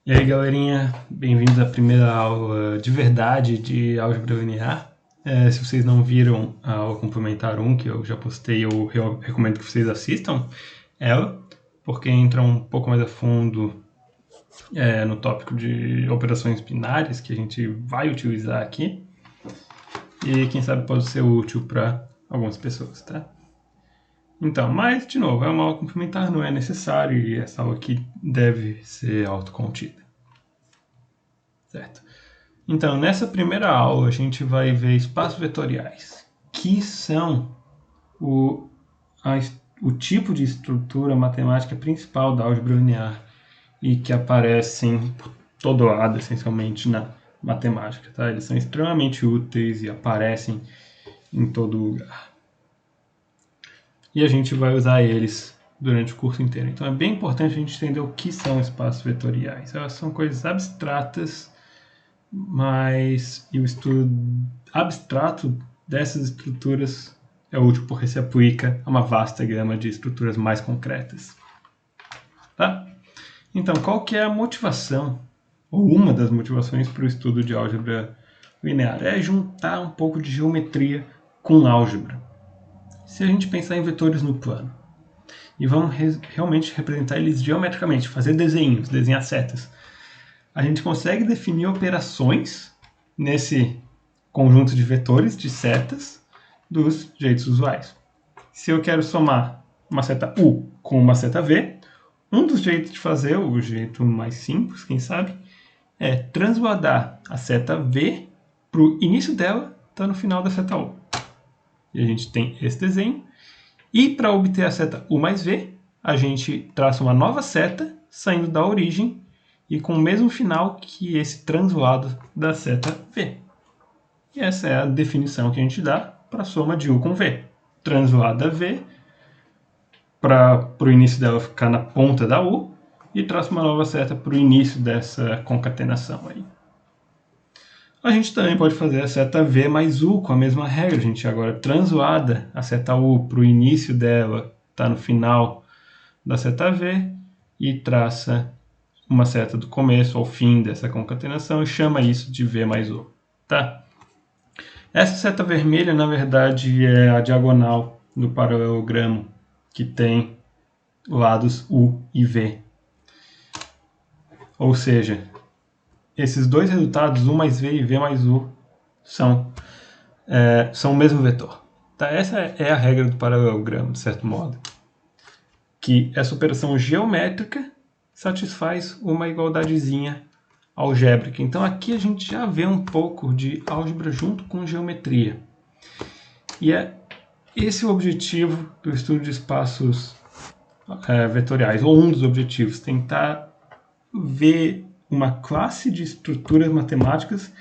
E aí, galerinha, bem-vindos à primeira aula de verdade de álgebra linear. Se vocês não viram a aula complementar 1, que eu já postei, eu recomendo que vocês assistam ela, porque entra um pouco mais a fundo no tópico de operações binárias que a gente vai utilizar aqui. E quem sabe pode ser útil para algumas pessoas, tá? Então, mas, de novo, é uma aula complementar, não é necessário, e essa aula aqui deve ser autocontida. Certo? Então, nessa primeira aula, a gente vai ver espaços vetoriais, que são o, o tipo de estrutura matemática principal da álgebra linear e que aparecem por todo lado, essencialmente, na matemática. Tá? Eles são extremamente úteis e aparecem em todo lugar. E a gente vai usar eles durante o curso inteiro. Então, é bem importante a gente entender o que são espaços vetoriais. Elas são coisas abstratas, mas o estudo abstrato dessas estruturas é útil porque se aplica a uma vasta gama de estruturas mais concretas. Tá? Então, qual que é a motivação, ou uma das motivações para o estudo de álgebra linear? É juntar um pouco de geometria com álgebra. Se a gente pensar em vetores no plano, e vamos realmente representar eles geometricamente, fazer desenhos, desenhar setas, a gente consegue definir operações nesse conjunto de vetores, de setas, dos jeitos usuais. Se eu quero somar uma seta U com uma seta V, um dos jeitos de fazer, o jeito mais simples, quem sabe, é transladar a seta V para o início dela, está no final da seta U. E a gente tem esse desenho. E para obter a seta U mais V, a gente traça uma nova seta saindo da origem e com o mesmo final que esse translado da seta V. E essa é a definição que a gente dá para a soma de U com V. Translada V para o início dela ficar na ponta da U e traça uma nova seta para o início dessa concatenação aí. A gente também pode fazer a seta V mais U com a mesma regra. A gente agora translada a seta U para o início dela, está no final da seta V, e traça uma seta do começo ao fim dessa concatenação e chama isso de V mais U. Tá? Essa seta vermelha, na verdade, é a diagonal do paralelogramo que tem lados U e V. Ou seja, esses dois resultados, U mais V e V mais U, são o mesmo vetor. Tá? Essa é a regra do paralelogramo, de certo modo. Que essa operação geométrica satisfaz uma igualdadezinha algébrica. Então aqui a gente já vê um pouco de álgebra junto com geometria. E é esse o objetivo do estudo de espaços vetoriais, ou um dos objetivos, tentar ver uma classe de estruturas matemáticas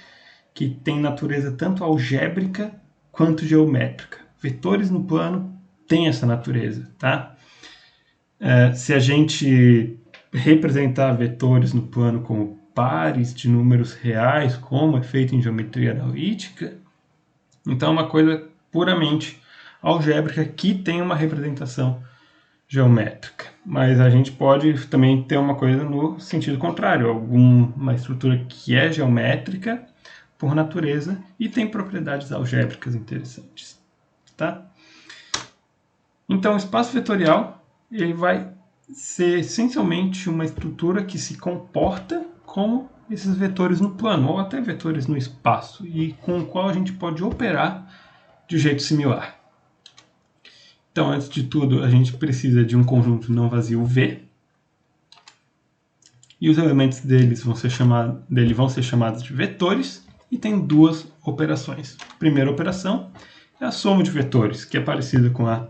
que tem natureza tanto algébrica quanto geométrica. Vetores no plano têm essa natureza, tá? Se a gente representar vetores no plano como pares de números reais, como é feito em geometria analítica, então é uma coisa puramente algébrica que tem uma representação geométrica. Mas a gente pode também ter uma coisa no sentido contrário, alguma estrutura que é geométrica por natureza e tem propriedades algébricas interessantes. Tá? Então, o espaço vetorial ele vai ser essencialmente uma estrutura que se comporta como esses vetores no plano, ou até vetores no espaço, e com o qual a gente pode operar de jeito similar. Então, antes de tudo, a gente precisa de um conjunto não vazio V, e os elementos dele vão ser chamados de vetores, e tem duas operações. A primeira operação é a soma de vetores, que é parecida com a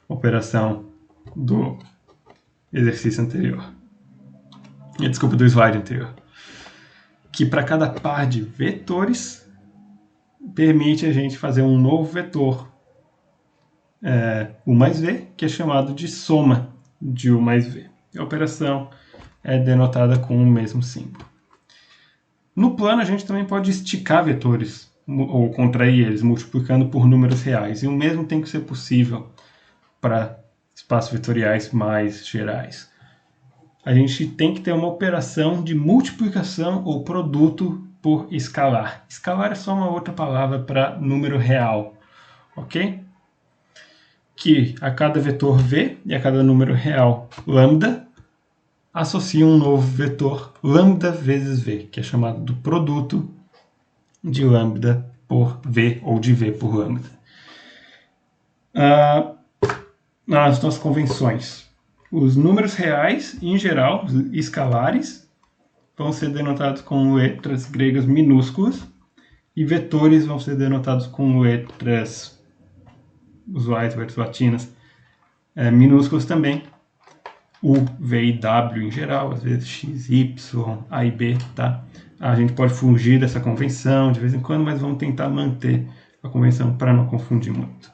operação do exercício anterior. Desculpa, do slide anterior. Que para cada par de vetores permite a gente fazer um novo vetor, U mais V, que é chamado de soma de U mais V. A operação é denotada com o mesmo símbolo. No plano, a gente também pode esticar vetores, ou contrair eles, multiplicando por números reais. E o mesmo tem que ser possível para espaços vetoriais mais gerais. a gente tem que ter uma operação de multiplicação ou produto por escalar. Escalar é só uma outra palavra para número real, ok? Que a cada vetor v e a cada número real lambda associa um novo vetor lambda vezes v, que é chamado do produto de lambda por v ou de v por lambda. Nas nossas convenções, os números reais, em geral, os escalares, vão ser denotados com letras gregas minúsculas e vetores vão ser denotados com letras usuais, letras latinas, minúsculas também. U, V e W em geral, às vezes X, Y, A e B, tá? A gente pode fugir dessa convenção de vez em quando, mas vamos tentar manter a convenção para não confundir muito.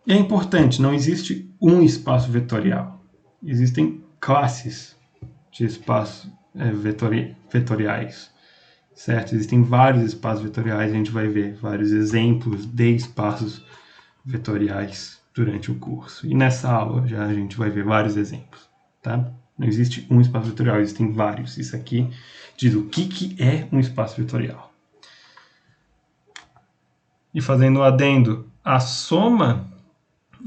E é importante, não existe um espaço vetorial. Existem classes de espaços vetoriais, certo? Existem vários espaços vetoriais, a gente vai ver vários exemplos de espaços vetoriais durante o curso. E nessa aula já a gente vai ver vários exemplos, tá? Não existe um espaço vetorial, existem vários. Isso aqui diz o que é um espaço vetorial. E fazendo o adendo, a soma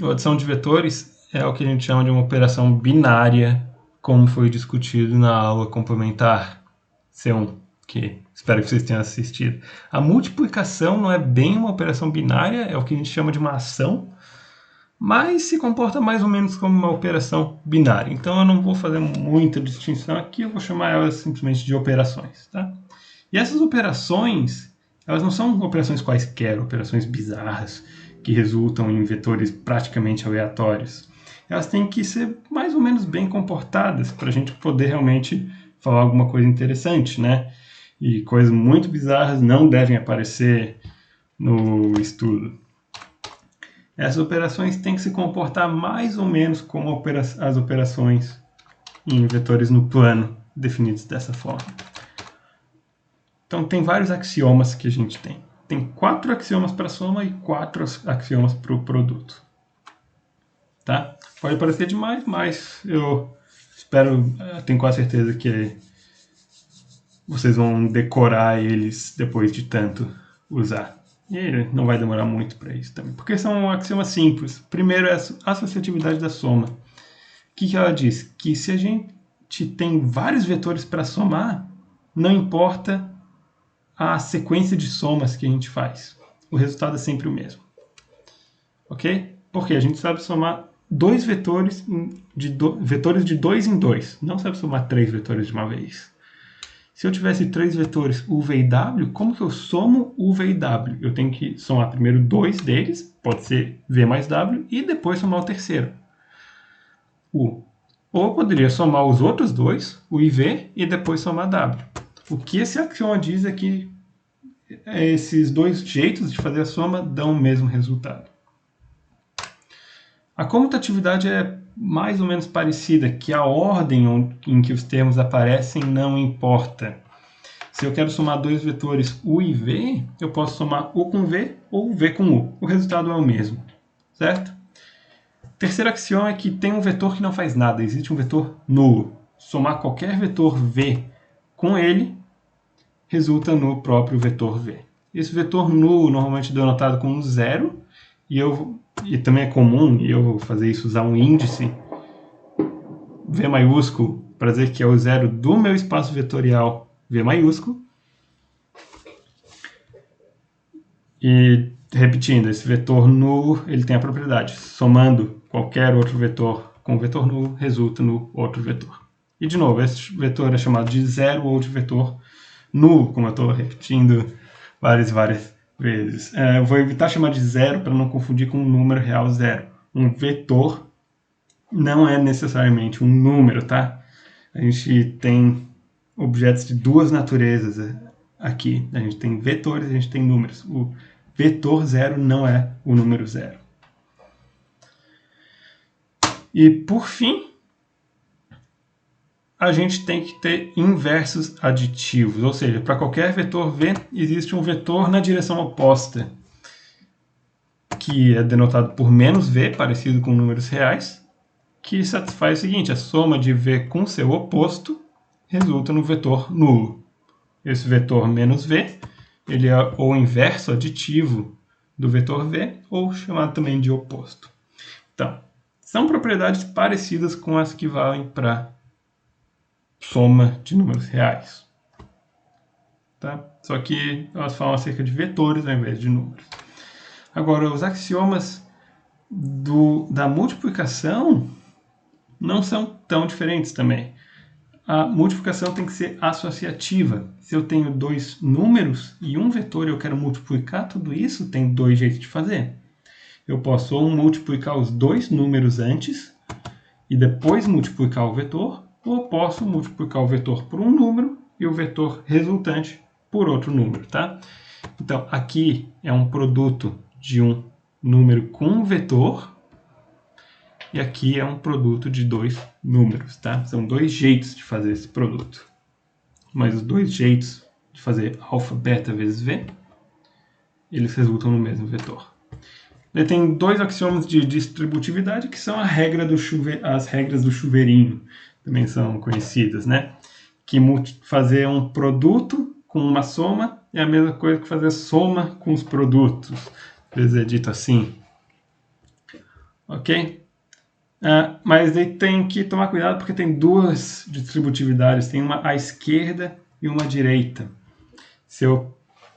ou adição de vetores é o que a gente chama de uma operação binária, como foi discutido na aula complementar C1, que espero que vocês tenham assistido. A multiplicação não é bem uma operação binária, é o que a gente chama de uma ação, mas se comporta mais ou menos como uma operação binária. Então eu não vou fazer muita distinção aqui, eu vou chamar elas simplesmente de operações, tá? E essas operações, elas não são operações quaisquer, operações bizarras, que resultam em vetores praticamente aleatórios. Elas têm que ser mais ou menos bem comportadas para a gente poder realmente falar alguma coisa interessante, né? E coisas muito bizarras não devem aparecer no estudo. Essas operações têm que se comportar mais ou menos como as operações em vetores no plano, definidos dessa forma. Então tem vários axiomas que a gente tem. Tem 4 axiomas para a soma e 4 axiomas para o produto. Tá? Pode parecer demais, mas eu tenho quase certeza que vocês vão decorar eles depois de tanto usar. E não vai demorar muito para isso também, porque são axiomas simples. Primeiro é a associatividade da soma. O que ela diz? Que se a gente tem vários vetores para somar, não importa a sequência de somas que a gente faz. O resultado é sempre o mesmo. Ok? Porque a gente sabe somar dois vetores vetores de 2 em 2. Não sabe somar 3 vetores de uma vez. Se eu tivesse 3 vetores U, V e W, como que eu somo U, V e W? Eu tenho que somar primeiro 2 deles, pode ser V mais W, e depois somar o terceiro, U. Ou eu poderia somar os outros dois, U e V, e depois somar W. O que esse axioma diz é que esses dois jeitos de fazer a soma dão o mesmo resultado. A comutatividade é mais ou menos parecida, que a ordem em que os termos aparecem não importa. Se eu quero somar dois vetores U e V, eu posso somar U com V ou V com U. O resultado é o mesmo, certo? O terceiro axioma é que tem um vetor que não faz nada, existe um vetor nulo. Somar qualquer vetor V com ele resulta no próprio vetor V. Esse vetor nulo normalmente é denotado com um zero, e também é comum eu vou fazer isso, usar um índice V maiúsculo para dizer que é o zero do meu espaço vetorial V maiúsculo. E repetindo, esse vetor nulo ele tem a propriedade, somando qualquer outro vetor com o vetor nulo, resulta no outro vetor. E de novo, esse vetor é chamado de zero ou de vetor nulo, como eu estou repetindo várias vezes. Eu vou evitar chamar de zero para não confundir com um número real zero. Um vetor não é necessariamente um número, tá? A gente tem objetos de duas naturezas aqui. A gente tem vetores e a gente tem números. O vetor zero não é o número zero. E por fim, a gente tem que ter inversos aditivos, ou seja, para qualquer vetor V existe um vetor na direção oposta, que é denotado por menos V, parecido com números reais, que satisfaz o seguinte: a soma de v com seu oposto resulta no vetor nulo. Esse vetor menos v, ele é o inverso aditivo do vetor v, ou chamado também de oposto. Então, são propriedades parecidas com as que valem para soma de números reais. Tá? Só que elas falam acerca de vetores ao invés de números. Agora, os axiomas da multiplicação não são tão diferentes também. A multiplicação tem que ser associativa. Se eu tenho dois números e um vetor e eu quero multiplicar tudo isso, tem dois jeitos de fazer. Eu posso ou multiplicar os dois números antes e depois multiplicar o vetor, ou posso multiplicar o vetor por um número e o vetor resultante por outro número, tá? Então, aqui é um produto de um número com um vetor, e aqui é um produto de dois números, tá? São dois jeitos de fazer esse produto. Mas os dois jeitos de fazer alfa, beta vezes v, eles resultam no mesmo vetor. Ele tem dois axiomas de distributividade, que são as regras do chuveirinho, também são conhecidas, né? Que fazer um produto com uma soma é a mesma coisa que fazer soma com os produtos. Às vezes é dito assim. Ok? Mas aí tem que tomar cuidado porque tem duas distributividades. Tem uma à esquerda e uma à direita. Se eu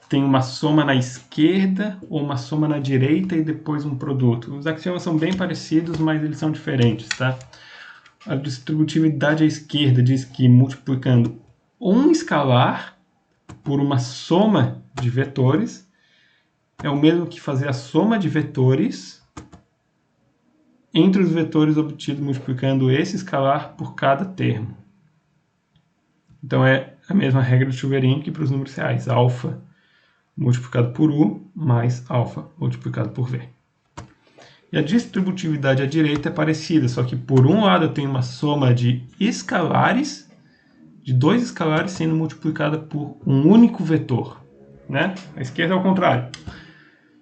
tenho uma soma na esquerda ou uma soma na direita e depois um produto. Os axiomas são bem parecidos, mas eles são diferentes, tá? A distributividade à esquerda diz que multiplicando um escalar por uma soma de vetores é o mesmo que fazer a soma de vetores entre os vetores obtidos multiplicando esse escalar por cada termo. Então é a mesma regra do chuveirinho que para os números reais. Alfa multiplicado por U mais alfa multiplicado por V. E a distributividade à direita é parecida, só que por um lado eu tenho uma soma de escalares, de dois escalares sendo multiplicada por um único vetor, né? A esquerda é o contrário.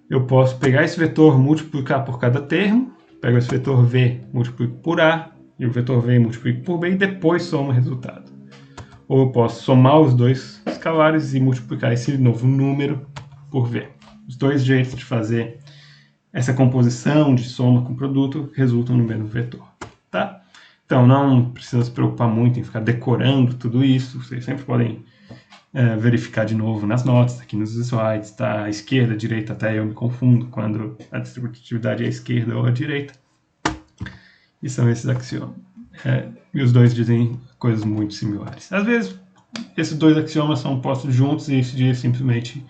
Eu posso pegar esse vetor, multiplicar por cada termo, pego esse vetor V, multiplico por A, e o vetor V multiplico por B, e depois somo o resultado. Ou eu posso somar os dois escalares e multiplicar esse novo número por V. Os dois jeitos de fazer essa composição de soma com produto resultam no mesmo vetor, tá? Então não precisa se preocupar muito em ficar decorando tudo isso. Vocês sempre podem verificar de novo nas notas, aqui nos slides, tá? À esquerda, à direita, até eu me confundo quando a distributividade é à esquerda ou à direita. E são esses axiomas. E os dois dizem coisas muito similares. Às vezes, esses dois axiomas são postos juntos e isso diz simplesmente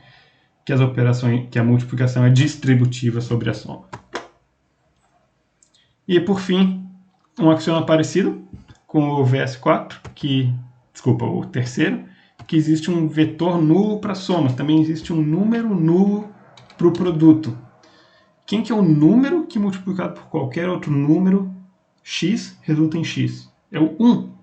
que a multiplicação é distributiva sobre a soma. E por fim, um axioma parecido com o VS4, o terceiro, que existe um vetor nulo para a soma. Também existe um número nulo para o produto. Quem que é o número que multiplicado por qualquer outro número x resulta em x? É o 1.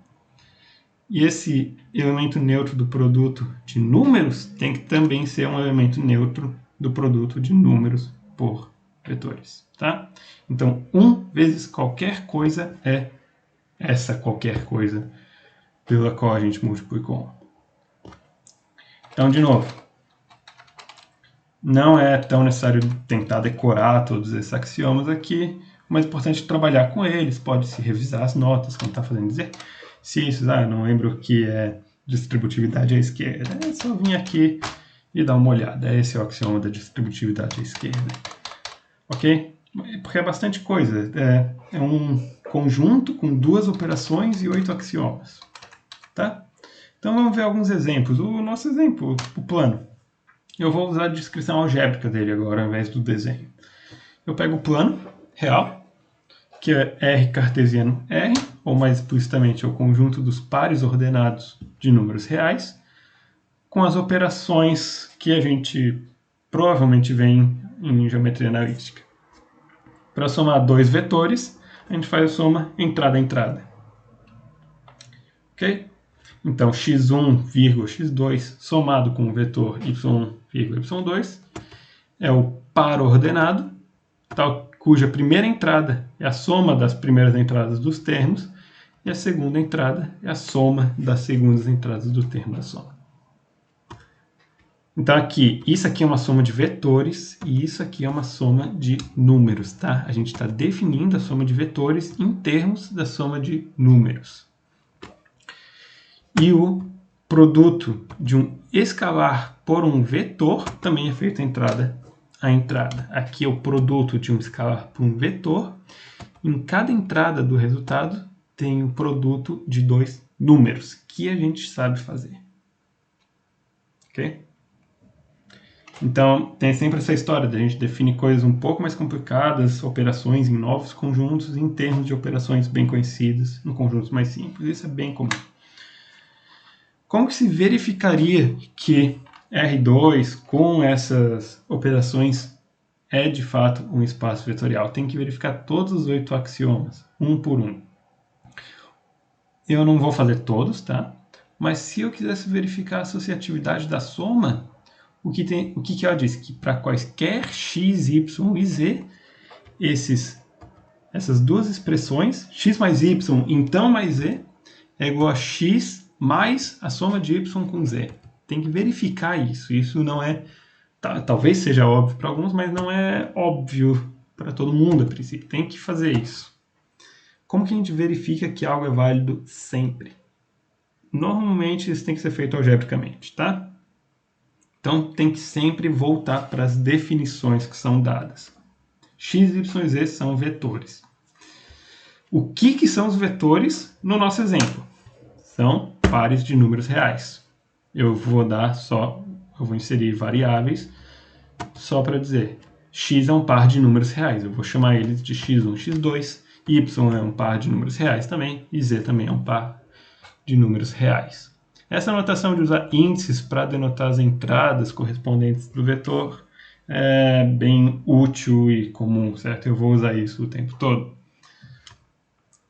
E esse elemento neutro do produto de números tem que também ser um elemento neutro do produto de números por vetores, tá? Então, 1 vezes qualquer coisa é essa qualquer coisa pela qual a gente multiplicou. Então, de novo, não é tão necessário tentar decorar todos esses axiomas aqui. O mais importante é trabalhar com eles, pode-se revisar as notas quando está fazendo exercícios. Não lembro o que é distributividade à esquerda. É só vir aqui e dar uma olhada. Esse é o axioma da distributividade à esquerda. Ok? Porque é bastante coisa. É um conjunto com 2 operações e 8 axiomas. Tá? Então vamos ver alguns exemplos. O nosso exemplo, o plano. Eu vou usar a descrição algébrica dele agora, ao invés do desenho. Eu pego o plano real, que é R cartesiano R, ou mais explicitamente é o conjunto dos pares ordenados de números reais, com as operações que a gente provavelmente vê em geometria analítica. Para somar dois vetores, a gente faz a soma entrada-entrada. Ok? Então, x1, x2 somado com o vetor y1, y2 é o par ordenado, tal cuja primeira entrada é a soma das primeiras entradas dos termos, e a segunda entrada é a soma das segundas entradas do termo da soma. Então aqui, isso aqui é uma soma de vetores e isso aqui é uma soma de números, tá? A gente está definindo a soma de vetores em termos da soma de números. E o produto de um escalar por um vetor também é feito entrada a entrada. Aqui é o produto de um escalar por um vetor. Em cada entrada do resultado tem o produto de dois números, que a gente sabe fazer. Ok? Então, tem sempre essa história da gente definir coisas um pouco mais complicadas, operações em novos conjuntos, em termos de operações bem conhecidas, em conjuntos mais simples. Isso é bem comum. Como que se verificaria que R2 com essas operações é de fato um espaço vetorial? Tem que verificar todos os 8 axiomas, um por um. Eu não vou fazer todos, tá? Mas se eu quisesse verificar a associatividade da soma, o que ela diz? Que para quaisquer x, y e z, essas duas expressões, x mais y, então mais z, é igual a x mais a soma de y com z. Tem que verificar isso. Isso não é... talvez seja óbvio para alguns, mas não é óbvio para todo mundo a princípio. Tem que fazer isso. Como que a gente verifica que algo é válido sempre? Normalmente isso tem que ser feito algebricamente, tá? Então tem que sempre voltar para as definições que são dadas. X, Y e Z são vetores. O que são os vetores no nosso exemplo? São pares de números reais. Eu vou inserir variáveis só para dizer x é um par de números reais. Eu vou chamar eles de x1, x2, y é um par de números reais também, e z também é um par de números reais. Essa notação de usar índices para denotar as entradas correspondentes do vetor é bem útil e comum, certo? Eu vou usar isso o tempo todo.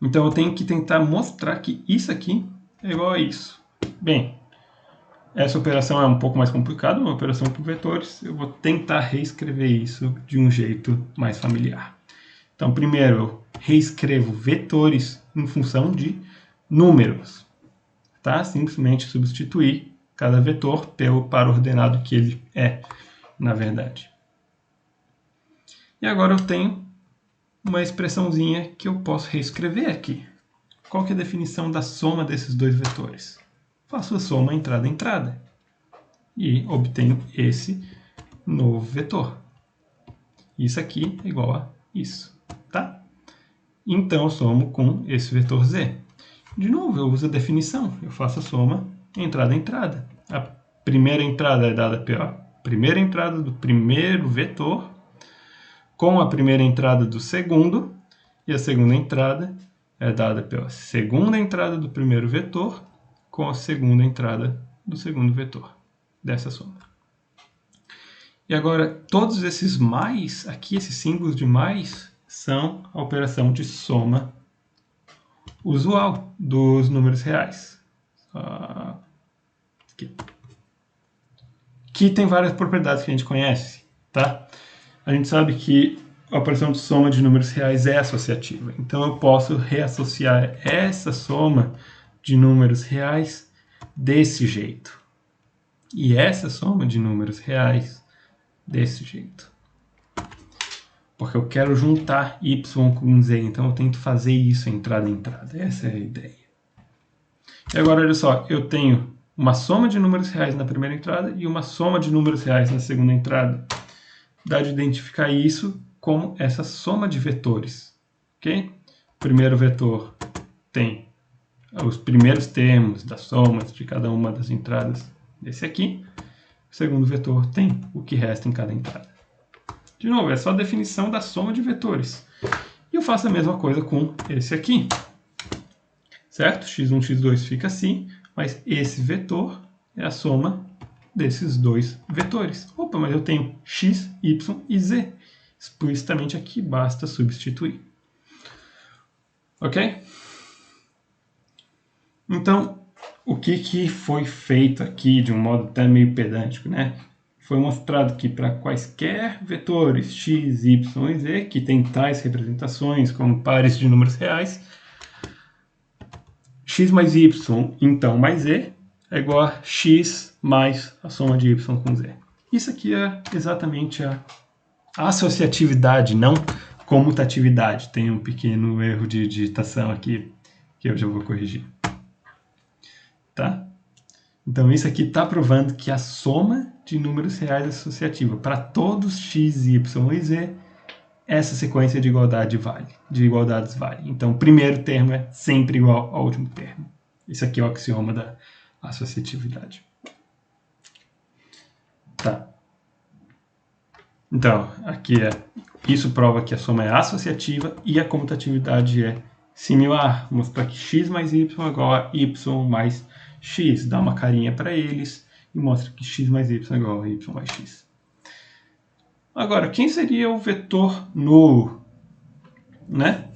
Então eu tenho que tentar mostrar que isso aqui é igual a isso. Bem, essa operação é um pouco mais complicada, uma operação por vetores. Eu vou tentar reescrever isso de um jeito mais familiar. Então, primeiro, eu reescrevo vetores em função de números. Tá? Simplesmente substituir cada vetor pelo par ordenado que ele é, na verdade. E agora eu tenho uma expressãozinha que eu posso reescrever aqui. Qual que é a definição da soma desses dois vetores? Faço a soma entrada-entrada e obtenho esse novo vetor. Isso aqui é igual a isso, tá? Então eu somo com esse vetor z. De novo, eu uso a definição. Eu faço a soma entrada-entrada. A primeira entrada é dada pela primeira entrada do primeiro vetor com a primeira entrada do segundo, e a segunda entrada é dada pela segunda entrada do primeiro vetor com a segunda entrada do segundo vetor dessa soma. E agora, todos esses mais, aqui esses símbolos de mais, são a operação de soma usual dos números reais. Aqui. Que tem várias propriedades que a gente conhece, tá? A gente sabe que a operação de soma de números reais é associativa. Então eu posso reassociar essa soma de números reais desse jeito. E essa soma de números reais desse jeito. Porque eu quero juntar y com z, então eu tento fazer isso entrada-entrada. Essa é a ideia. E agora, olha só, eu tenho uma soma de números reais na primeira entrada e uma soma de números reais na segunda entrada. Dá de identificar isso como essa soma de vetores. Ok? O primeiro vetor tem os primeiros termos das somas de cada uma das entradas desse aqui. O segundo vetor tem o que resta em cada entrada. De novo, é só a definição da soma de vetores. E eu faço a mesma coisa com esse aqui. Certo? x1, x2 fica assim, mas esse vetor é a soma desses dois vetores. Opa, mas eu tenho x, y e z. Explicitamente aqui basta substituir. Ok? Então, o que foi feito aqui de um modo até meio pedântico, né? foi mostrado que para quaisquer vetores x, y e z, que tem tais representações como pares de números reais, x mais y, então, mais z, é igual a x mais a soma de y com z. Isso aqui é exatamente a associatividade, não comutatividade. Tem um pequeno erro de digitação aqui que eu já vou corrigir. Tá? Então, isso aqui está provando que a soma de números reais é associativa. Para todos x, y e z, essa sequência de igualdades vale. Então, o primeiro termo é sempre igual ao último termo. Esse aqui é o axioma da associatividade. Tá. Então, aqui isso prova que a soma é associativa e a comutatividade é similar. Vou mostrar que x mais y é igual a y mais x. Dá uma carinha para eles e mostra que x mais y é igual a y mais x. Agora, quem seria o vetor nulo? Né?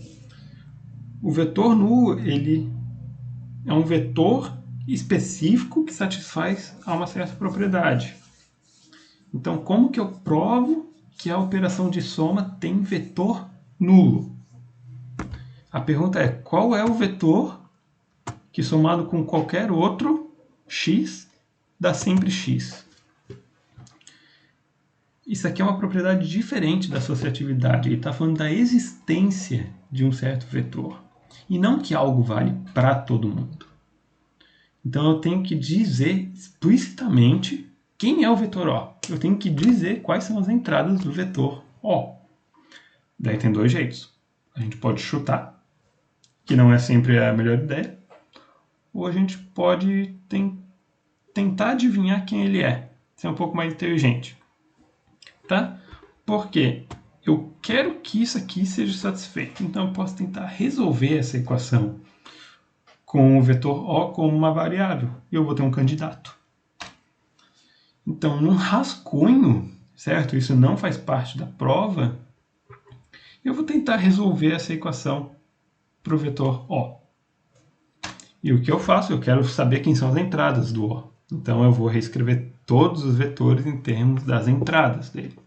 O vetor nulo, ele é um vetor específico que satisfaz a uma certa propriedade. Então, como que eu provo que a operação de soma tem vetor nulo? A pergunta é, qual é o vetor que somado com qualquer outro x dá sempre x? Isso aqui é uma propriedade diferente da associatividade. Ele está falando da existência de um certo vetor. E não que algo vale para todo mundo. Então eu tenho que dizer explicitamente quem é o vetor O. Eu tenho que dizer quais são as entradas do vetor O. Daí tem dois jeitos. A gente pode chutar, que não é sempre a melhor ideia. Ou a gente pode tentar adivinhar quem ele é. Ser um pouco mais inteligente. Tá? Porque eu quero que isso aqui seja satisfeito. Então eu posso tentar resolver essa equação com o vetor O como uma variável. E eu vou ter um candidato. Então, num rascunho, certo? Isso não faz parte da prova. Eu vou tentar resolver essa equação para o vetor O. E o que eu faço? Eu quero saber quem são as entradas do O. Então eu vou reescrever todos os vetores em termos das entradas dele.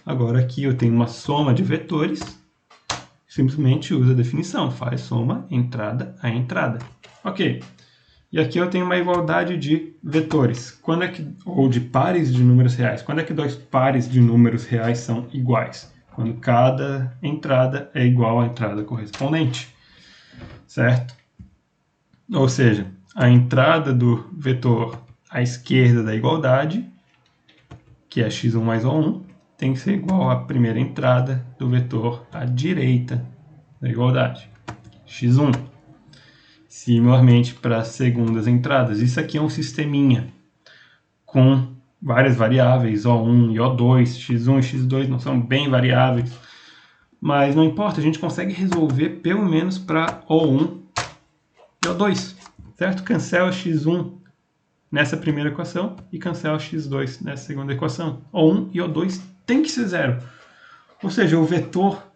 Agora aqui eu tenho uma soma de vetores, simplesmente usa a definição, faz soma entrada a entrada. Ok. E aqui eu tenho uma igualdade de vetores, ou de pares de números reais. Quando é que dois pares de números reais são iguais? Quando cada entrada é igual à entrada correspondente, certo? Ou seja, a entrada do vetor à esquerda da igualdade, que é x1 mais O1, tem que ser igual à primeira entrada do vetor à direita da igualdade, x1. Similarmente para as segundas entradas. Isso aqui é um sisteminha com várias variáveis, O1 e O2, x1 e x2 não são bem variáveis, mas não importa, a gente consegue resolver pelo menos para O1 e O2, certo? Cancela x1 nessa primeira equação e cancela x2 nessa segunda equação. O1 e O2 tem que ser zero. Ou seja, o vetor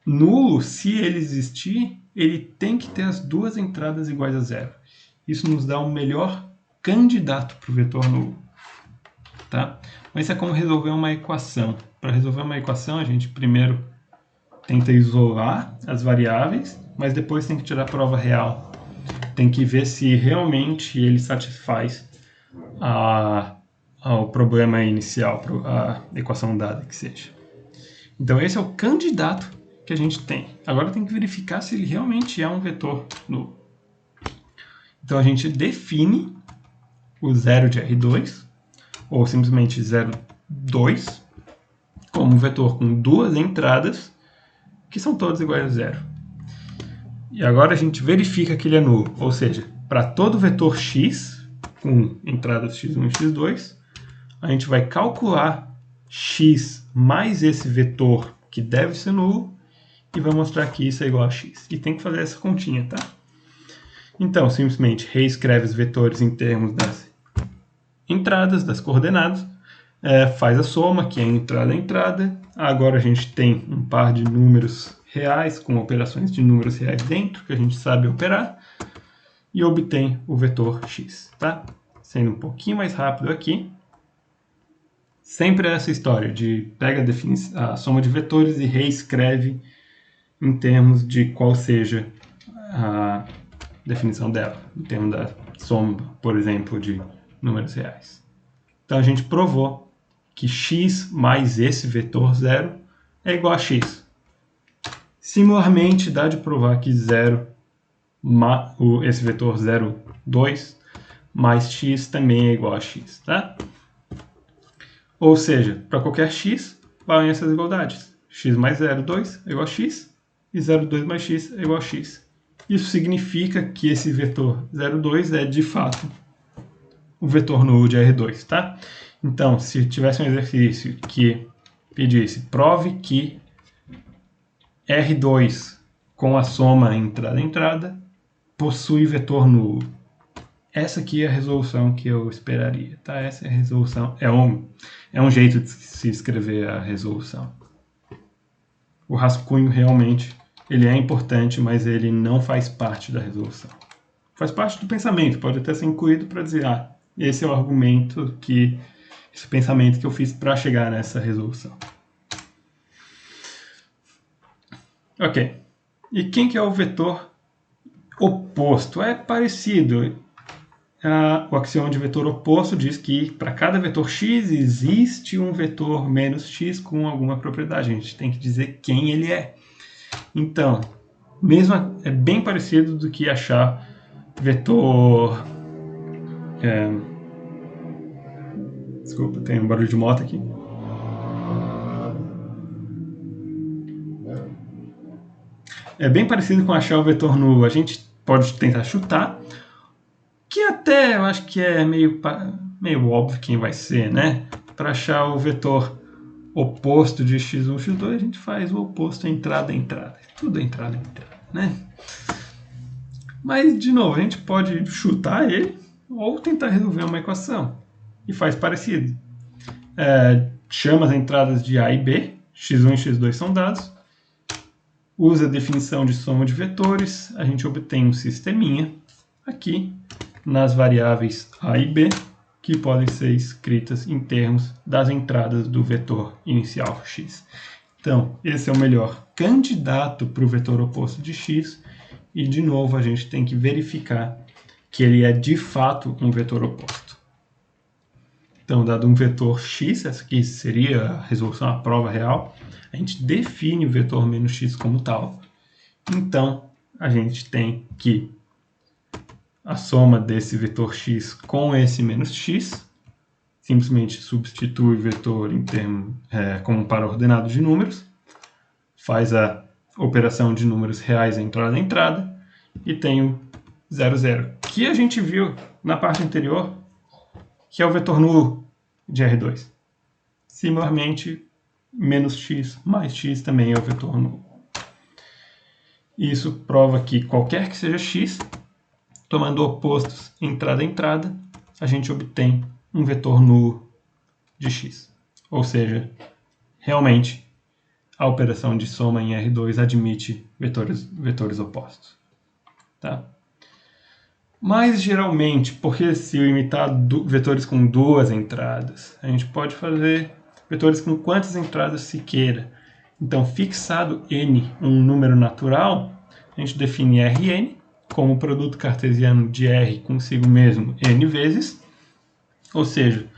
nulo, se ele existir, ele tem que ter as duas entradas iguais a zero. Isso nos dá um melhor candidato para o vetor nulo. Tá? Mas isso é como resolver uma equação. Para resolver uma equação, a gente primeiro tenta isolar as variáveis, mas depois tem que tirar a prova real. Tem que ver se realmente ele satisfaz ao problema inicial, a equação dada que seja. Então esse é o candidato que a gente tem. Agora tem que verificar se ele realmente é um vetor nulo. Então a gente define o zero de R2, ou simplesmente 0,2, como um vetor com duas entradas, que são todas iguais a zero. E agora a gente verifica que ele é nulo, ou seja, para todo vetor x, com entradas x1 e x2, a gente vai calcular x mais esse vetor que deve ser nulo, e vai mostrar que isso é igual a x. E tem que fazer essa continha, tá? Então, simplesmente reescreve os vetores em termos das entradas, das coordenadas, faz a soma, que é entrada a entrada. Agora a gente tem um par de números reais, com operações de números reais dentro, que a gente sabe operar, e obtém o vetor x, tá? Sendo um pouquinho mais rápido aqui, sempre é essa história de pega a soma de vetores e reescreve em termos de qual seja a definição dela, em termos da soma, por exemplo, de números reais. Então a gente provou que x mais esse vetor 0 é igual a x. Similarmente, dá de provar que 0, esse vetor 0, 2, mais x também é igual a x, tá? Ou seja, para qualquer x, valem essas igualdades. X mais 0, 2 é igual a x, e 0, 2 mais x é igual a x. Isso significa que esse vetor 0, 2 é, de fato, o vetor nulo de R2, tá? Então, se tivesse um exercício que pedisse, prove que R2 com a soma entrada-entrada possui vetor nulo. Essa aqui é a resolução que eu esperaria, tá? Essa é a resolução, é um jeito de se escrever a resolução. O rascunho realmente, ele é importante, mas ele não faz parte da resolução. Faz parte do pensamento, pode até ser incluído para dizer, esse é o argumento esse pensamento que eu fiz para chegar nessa resolução. Ok. E quem que é o vetor oposto? É parecido. O axioma de vetor oposto diz que para cada vetor x existe um vetor menos x com alguma propriedade. A gente tem que dizer quem ele é. Então, é bem parecido do que achar vetor... Desculpa, tem um barulho de moto aqui. É bem parecido com achar o vetor nulo. A gente pode tentar chutar, que até eu acho que é meio óbvio quem vai ser, né? Para achar o vetor oposto de x1, x2, a gente faz o oposto entrada, entrada. Tudo entrada, entrada, né? Mas, de novo, a gente pode chutar ele ou tentar resolver uma equação. E faz parecido. Chama as entradas de A e B, x1 e x2 são dados. Usa a definição de soma de vetores, a gente obtém um sisteminha aqui nas variáveis A e B, que podem ser escritas em termos das entradas do vetor inicial x. Então, esse é o melhor candidato para o vetor oposto de x, e de novo a gente tem que verificar que ele é de fato um vetor oposto. Então, dado um vetor x, essa aqui seria a resolução, a prova real, a gente define o vetor menos x como tal. Então, a gente tem que a soma desse vetor x com esse menos x, simplesmente substitui o vetor em como para ordenado de números, faz a operação de números reais entrada a entrada, e tem o 0, 0, que a gente viu na parte anterior, que é o vetor nulo de R2. Similarmente, menos x mais x também é o vetor nulo. Isso prova que qualquer que seja x, tomando opostos entrada a entrada, a gente obtém um vetor nulo de x. Ou seja, realmente, a operação de soma em R2 admite vetores opostos. Tá? Mas, geralmente, porque se eu imitar vetores com duas entradas, a gente pode fazer vetores com quantas entradas se queira. Então, fixado n um número natural, a gente define Rn como o produto cartesiano de R consigo mesmo n vezes, ou seja,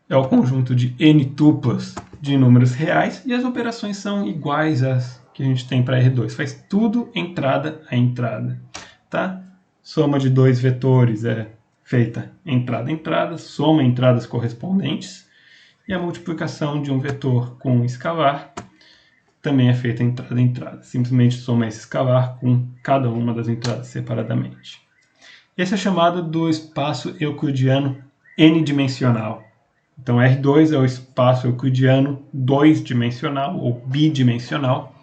é o conjunto de n tuplas de números reais, e as operações são iguais às que a gente tem para R2. Faz tudo entrada a entrada. Tá? Soma de dois vetores é feita entrada a entrada, soma entradas correspondentes, e a multiplicação de um vetor com um escalar também é feita entrada a entrada. Simplesmente soma esse escalar com cada uma das entradas separadamente. Esse é chamado do espaço euclidiano n-dimensional. Então, R2 é o espaço euclidiano 2-dimensional ou bidimensional,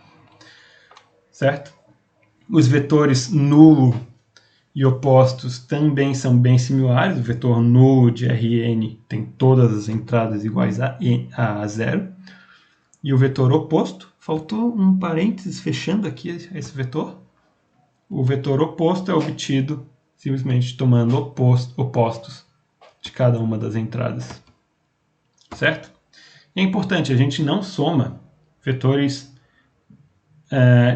certo? Os vetores nulo e opostos também são bem similares. O vetor nulo de Rn tem todas as entradas iguais a 0. E o vetor oposto, faltou um parênteses fechando aqui esse vetor. O vetor oposto é obtido simplesmente tomando opostos de cada uma das entradas. Certo? E é importante, a gente não soma vetores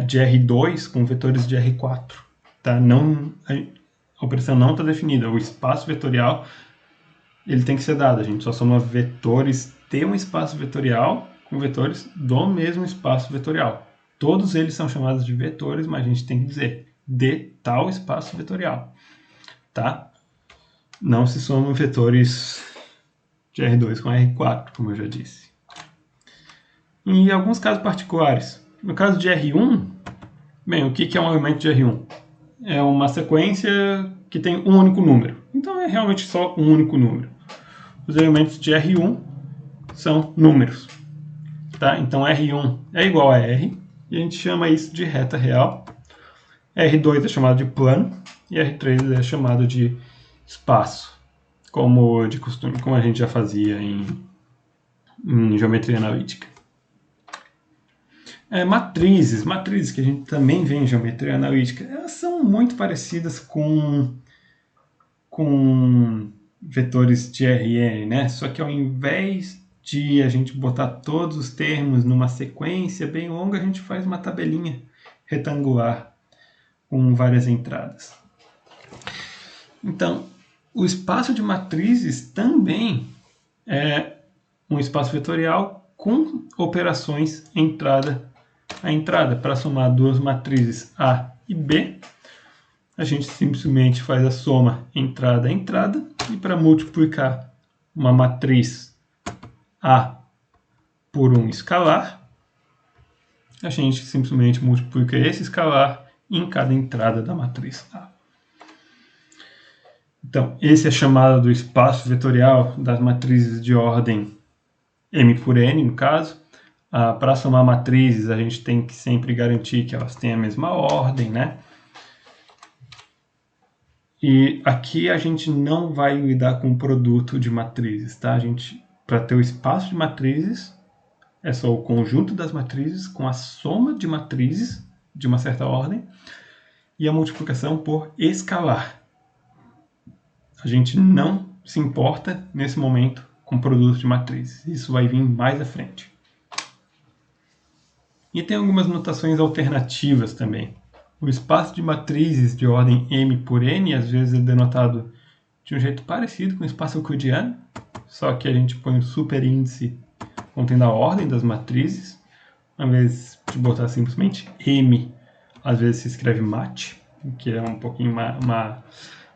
de R2 com vetores de R4. Tá? A operação não está definida. O espaço vetorial ele tem que ser dado. A gente só soma vetores de um espaço vetorial com vetores do mesmo espaço vetorial. Todos eles são chamados de vetores, mas a gente tem que dizer de tal espaço vetorial. Tá? Não se somam vetores de R2 com R4, como eu já disse. Em alguns casos particulares, no caso de R1, bem, o que é um elemento de R1? É uma sequência que tem um único número. Então é realmente só um único número. Os elementos de R1 são números. Tá? Então R1 é igual a R, e a gente chama isso de reta real. R2 é chamado de plano, e R3 é chamado de espaço, como de costume, como a gente já fazia em geometria analítica. Matrizes que a gente também vê em geometria analítica, elas são muito parecidas com vetores de Rn, né? Só que ao invés de a gente botar todos os termos numa sequência bem longa, a gente faz uma tabelinha retangular com várias entradas. Então, o espaço de matrizes também é um espaço vetorial com operações entrada a entrada. Para somar duas matrizes A e B, a gente simplesmente faz a soma entrada a entrada, e para multiplicar uma matriz A por um escalar, a gente simplesmente multiplica esse escalar em cada entrada da matriz A. Então, esse é chamado do espaço vetorial das matrizes de ordem M por N, no caso. Para somar matrizes, a gente tem que sempre garantir que elas têm a mesma ordem, né? E aqui a gente não vai lidar com o produto de matrizes, tá? Para ter o espaço de matrizes, é só o conjunto das matrizes com a soma de matrizes de uma certa ordem e a multiplicação por escalar. A gente não se importa, nesse momento, com produto de matrizes. Isso vai vir mais à frente. E tem algumas notações alternativas também. O espaço de matrizes de ordem M por N, às vezes é denotado de um jeito parecido com o espaço euclidiano, só que a gente põe um superíndice contendo a ordem das matrizes. Ao invés de botar simplesmente M, às vezes se escreve mat, que é um pouquinho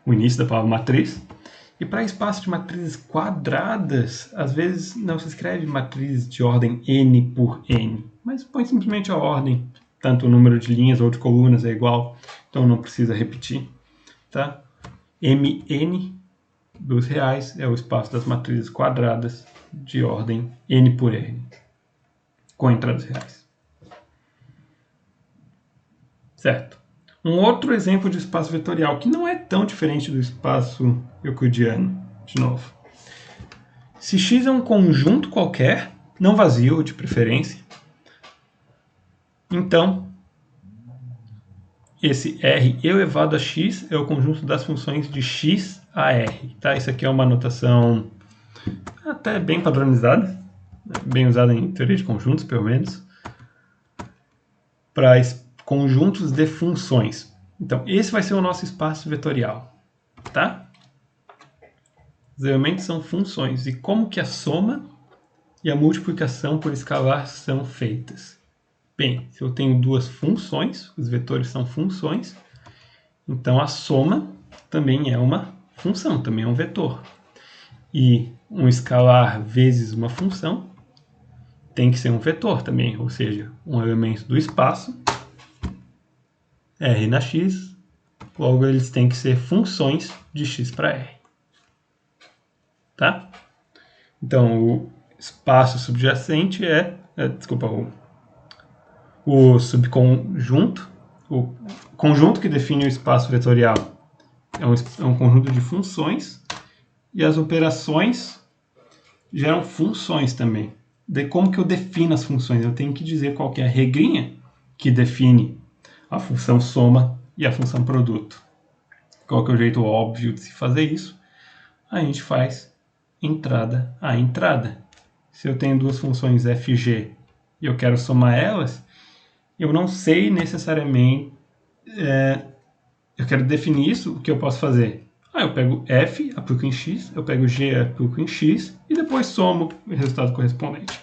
o início da palavra matriz. E para espaço de matrizes quadradas, às vezes não se escreve matriz de ordem N por N, mas põe simplesmente a ordem. Tanto o número de linhas ou de colunas é igual, então não precisa repetir. Tá? Mn dos reais é o espaço das matrizes quadradas de ordem N por N, com entradas reais. Certo. Um outro exemplo de espaço vetorial, que não é tão diferente do espaço euclidiano, de novo. Se x é um conjunto qualquer, não vazio, de preferência, então esse r elevado a x é o conjunto das funções de x a r. Tá? Isso aqui é uma notação até bem padronizada, bem usada em teoria de conjuntos, pelo menos, para conjuntos de funções. Então, esse vai ser o nosso espaço vetorial. Tá? Os elementos são funções. E como que a soma e a multiplicação por escalar são feitas? Bem, se eu tenho duas funções, os vetores são funções, então a soma também é uma função, também é um vetor. E um escalar vezes uma função tem que ser um vetor também, ou seja, um elemento do espaço, R na x, logo eles têm que ser funções de x para R. Tá? Então, o espaço subjacente o subconjunto, o conjunto que define o espaço vetorial é um conjunto de funções, e as operações geram funções também. Daí, como que eu defino as funções? Eu tenho que dizer qual que é a regrinha que define a função soma e a função produto. Qual que é o jeito óbvio de se fazer isso? A gente faz entrada a entrada. se eu tenho duas funções f e g e eu quero somar elas, eu não sei necessariamente, eu quero definir isso, o que eu posso fazer? Eu pego f, aplico em x, eu pego g, aplico em x, e depois somo o resultado correspondente.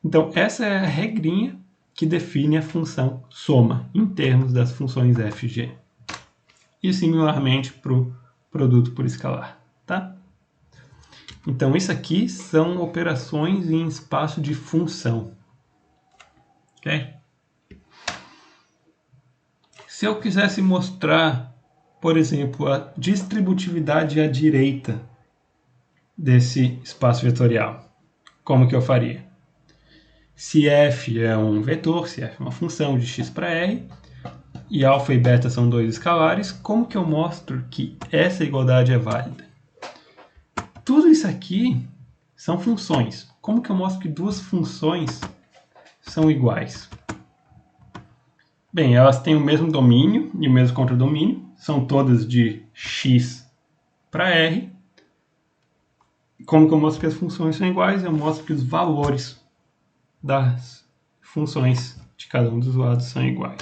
Então, essa é a regrinha que define a função soma, em termos das funções f e g. E similarmente para o produto por escalar, tá? Então, isso aqui são operações em espaço de função. Ok? Se eu quisesse mostrar, por exemplo, a distributividade à direita desse espaço vetorial, como que eu faria? Se f é um vetor, se f é uma função de x para r, e alfa e beta são dois escalares, como que eu mostro que essa igualdade é válida? Tudo isso aqui são funções. Como que eu mostro que duas funções são iguais? Bem, elas têm o mesmo domínio e o mesmo contradomínio, são todas de x para r. Como que eu mostro que as funções são iguais? Eu mostro que os valores das funções de cada um dos lados são iguais.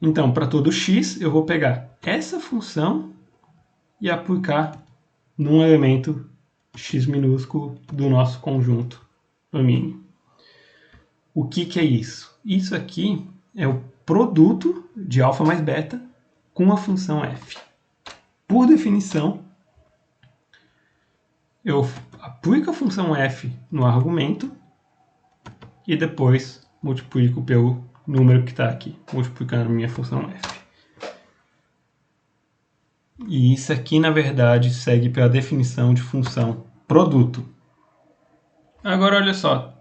Então, para todo x, eu vou pegar essa função e aplicar num elemento x minúsculo do nosso conjunto domínio. O que é isso? Isso aqui é o produto de alfa mais beta com a função f. Por definição, eu aplico a função f no argumento e depois multiplico pelo número que está aqui, multiplicando a minha função f. E isso aqui, na verdade, segue pela definição de função produto. Agora, olha só.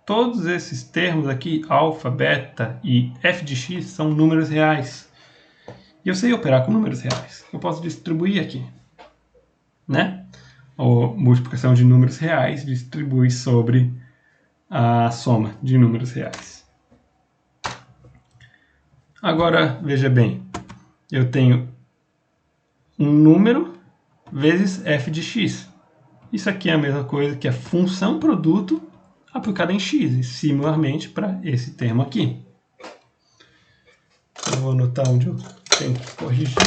Todos esses termos aqui, alfa, beta e f de x, são números reais. E eu sei operar com números reais. Eu posso distribuir aqui, né? A multiplicação de números reais distribui sobre a soma de números reais. Agora, veja bem. Eu tenho um número vezes f de x. Isso aqui é a mesma coisa que a função produto aplicada em x, e similarmente para esse termo aqui. Eu vou anotar onde eu tenho que corrigir.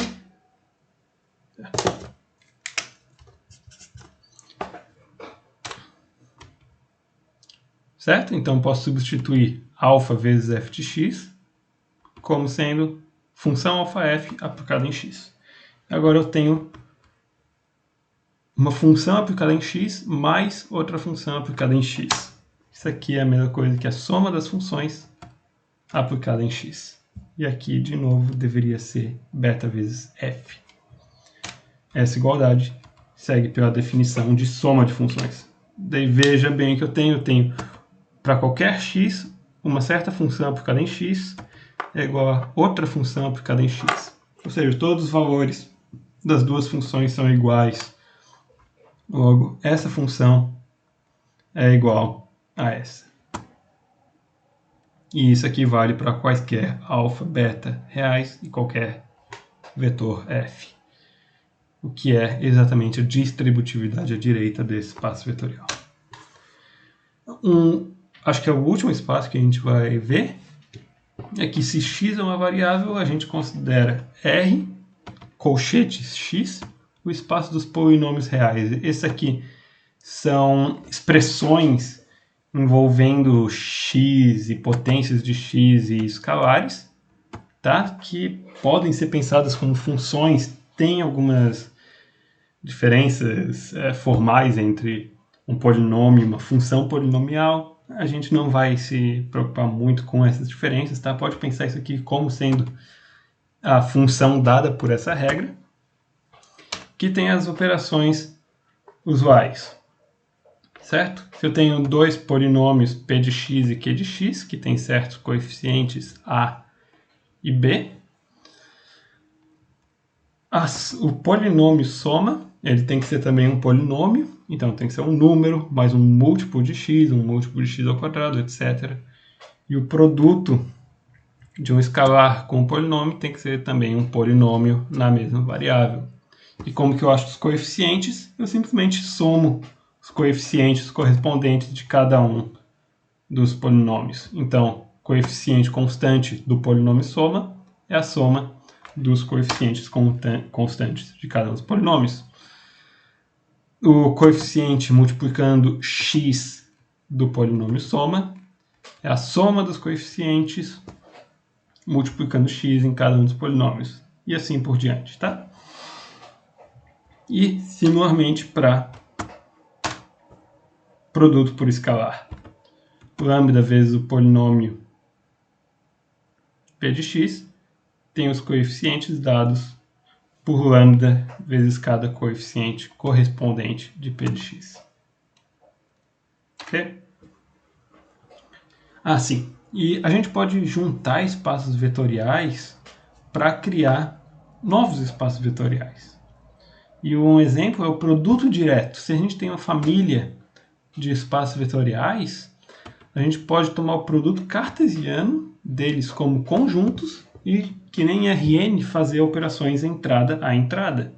Certo? Então, posso substituir alfa vezes f de x como sendo função alfa f aplicada em x. Agora eu tenho uma função aplicada em x mais outra função aplicada em x. Isso aqui é a mesma coisa que a soma das funções aplicada em x. E aqui, de novo, deveria ser beta vezes f. Essa igualdade segue pela definição de soma de funções. Daí veja bem que eu tenho para qualquer x, uma certa função aplicada em x é igual a outra função aplicada em x. Ou seja, todos os valores das duas funções são iguais. Logo, essa função é igual a essa. E isso aqui vale para quaisquer alfa, beta reais e qualquer vetor f. O que é exatamente a distributividade à direita desse espaço vetorial. Acho que é o último espaço que a gente vai ver. É que se x é uma variável, a gente considera R, colchetes x, o espaço dos polinômios reais. Esse aqui são expressões envolvendo x e potências de x e escalares, tá? Que podem ser pensadas como funções, tem algumas diferenças formais entre um polinômio e uma função polinomial. A gente não vai se preocupar muito com essas diferenças, tá? Pode pensar isso aqui como sendo a função dada por essa regra, que tem as operações usuais. Certo? Se eu tenho dois polinômios p de x e q de x, que tem certos coeficientes a e b, o polinômio soma, ele tem que ser também um polinômio, então tem que ser um número, mais um múltiplo de x, um múltiplo de x ao quadrado, etc. E o produto de um escalar com um polinômio tem que ser também um polinômio na mesma variável. E como que eu acho os coeficientes? Eu simplesmente somo os coeficientes correspondentes de cada um dos polinômios. Então, coeficiente constante do polinômio soma é a soma dos coeficientes constantes de cada um dos polinômios. O coeficiente multiplicando x do polinômio soma é a soma dos coeficientes multiplicando x em cada um dos polinômios. E assim por diante, tá? E, similarmente, para produto por escalar. Lambda vezes o polinômio p de x tem os coeficientes dados por lambda vezes cada coeficiente correspondente de p de x. Ok? Ah, sim. E a gente pode juntar espaços vetoriais para criar novos espaços vetoriais. E um exemplo é o produto direto. Se a gente tem uma família de espaços vetoriais, a gente pode tomar o produto cartesiano deles como conjuntos e, que nem Rn, fazer operações entrada a entrada.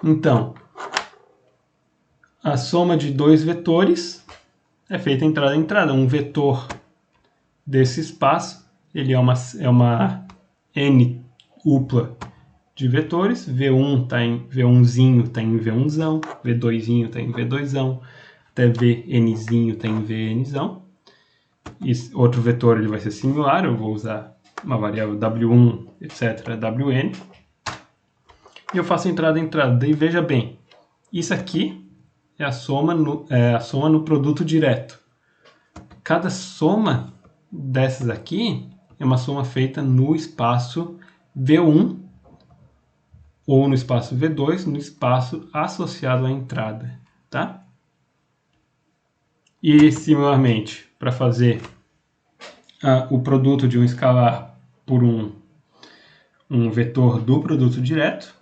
Então, a soma de dois vetores é feita entrada a entrada. Um vetor desse espaço, ele é uma n upla de vetores, V1 está em V1zinho, está em V1zão, V2zinho está em V2zão, até Vnzinho está em Vnzão. E outro vetor ele vai ser similar, eu vou usar uma variável W1, etc, Wn. E eu faço entrada a entrada. Daí veja bem, isso aqui é a soma no produto direto. Cada soma dessas aqui é uma soma feita no espaço V1 ou no espaço V2, no espaço associado à entrada, tá? E, similarmente, para fazer o produto de um escalar por um vetor do produto direto,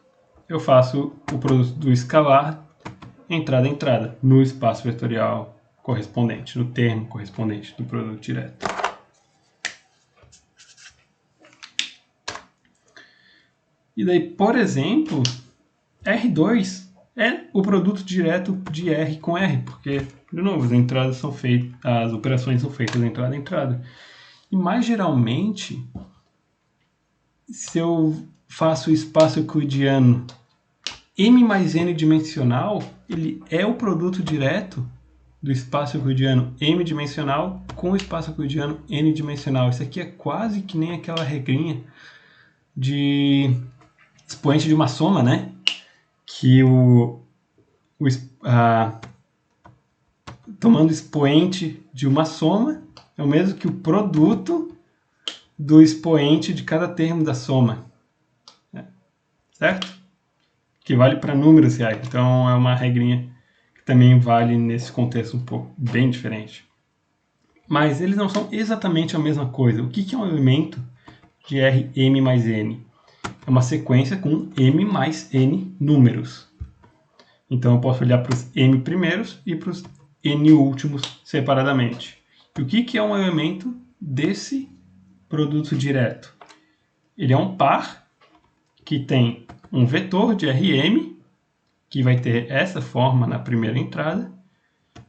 eu faço o produto do escalar entrada a entrada, no espaço vetorial correspondente, no termo correspondente do produto direto. E daí, por exemplo, R2 é o produto direto de R com R, porque, de novo, as entradas são feitas, as operações são feitas entrada a entrada. E mais geralmente, se eu faço o espaço euclidiano M mais N dimensional, ele é o produto direto do espaço euclidiano M dimensional com o espaço euclidiano N dimensional. Isso aqui é quase que nem aquela regrinha de expoente de uma soma, né? Que tomando expoente de uma soma é o mesmo que o produto do expoente de cada termo da soma. Certo? Que vale para números reais. Então é uma regrinha que também vale nesse contexto um pouco bem diferente. Mas eles não são exatamente a mesma coisa. O que é um elemento de Rm mais n? É uma sequência com m mais n números. Então eu posso olhar para os m primeiros e para os n últimos separadamente. E o que é um elemento desse produto direto? Ele é um par que tem um vetor de Rm, que vai ter essa forma na primeira entrada,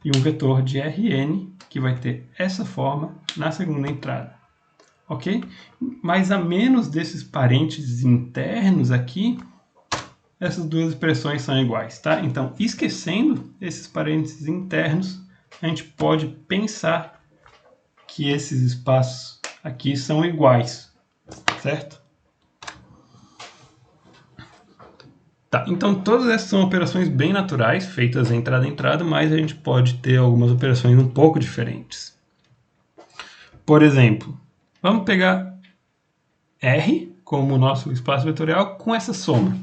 e um vetor de Rn, que vai ter essa forma na segunda entrada. Ok? Mas a menos desses parênteses internos aqui, essas duas expressões são iguais, tá? Então, esquecendo esses parênteses internos, a gente pode pensar que esses espaços aqui são iguais, certo? Tá, então todas essas são operações bem naturais, feitas entrada a entrada, mas a gente pode ter algumas operações um pouco diferentes. Por exemplo, vamos pegar R como nosso espaço vetorial com essa soma.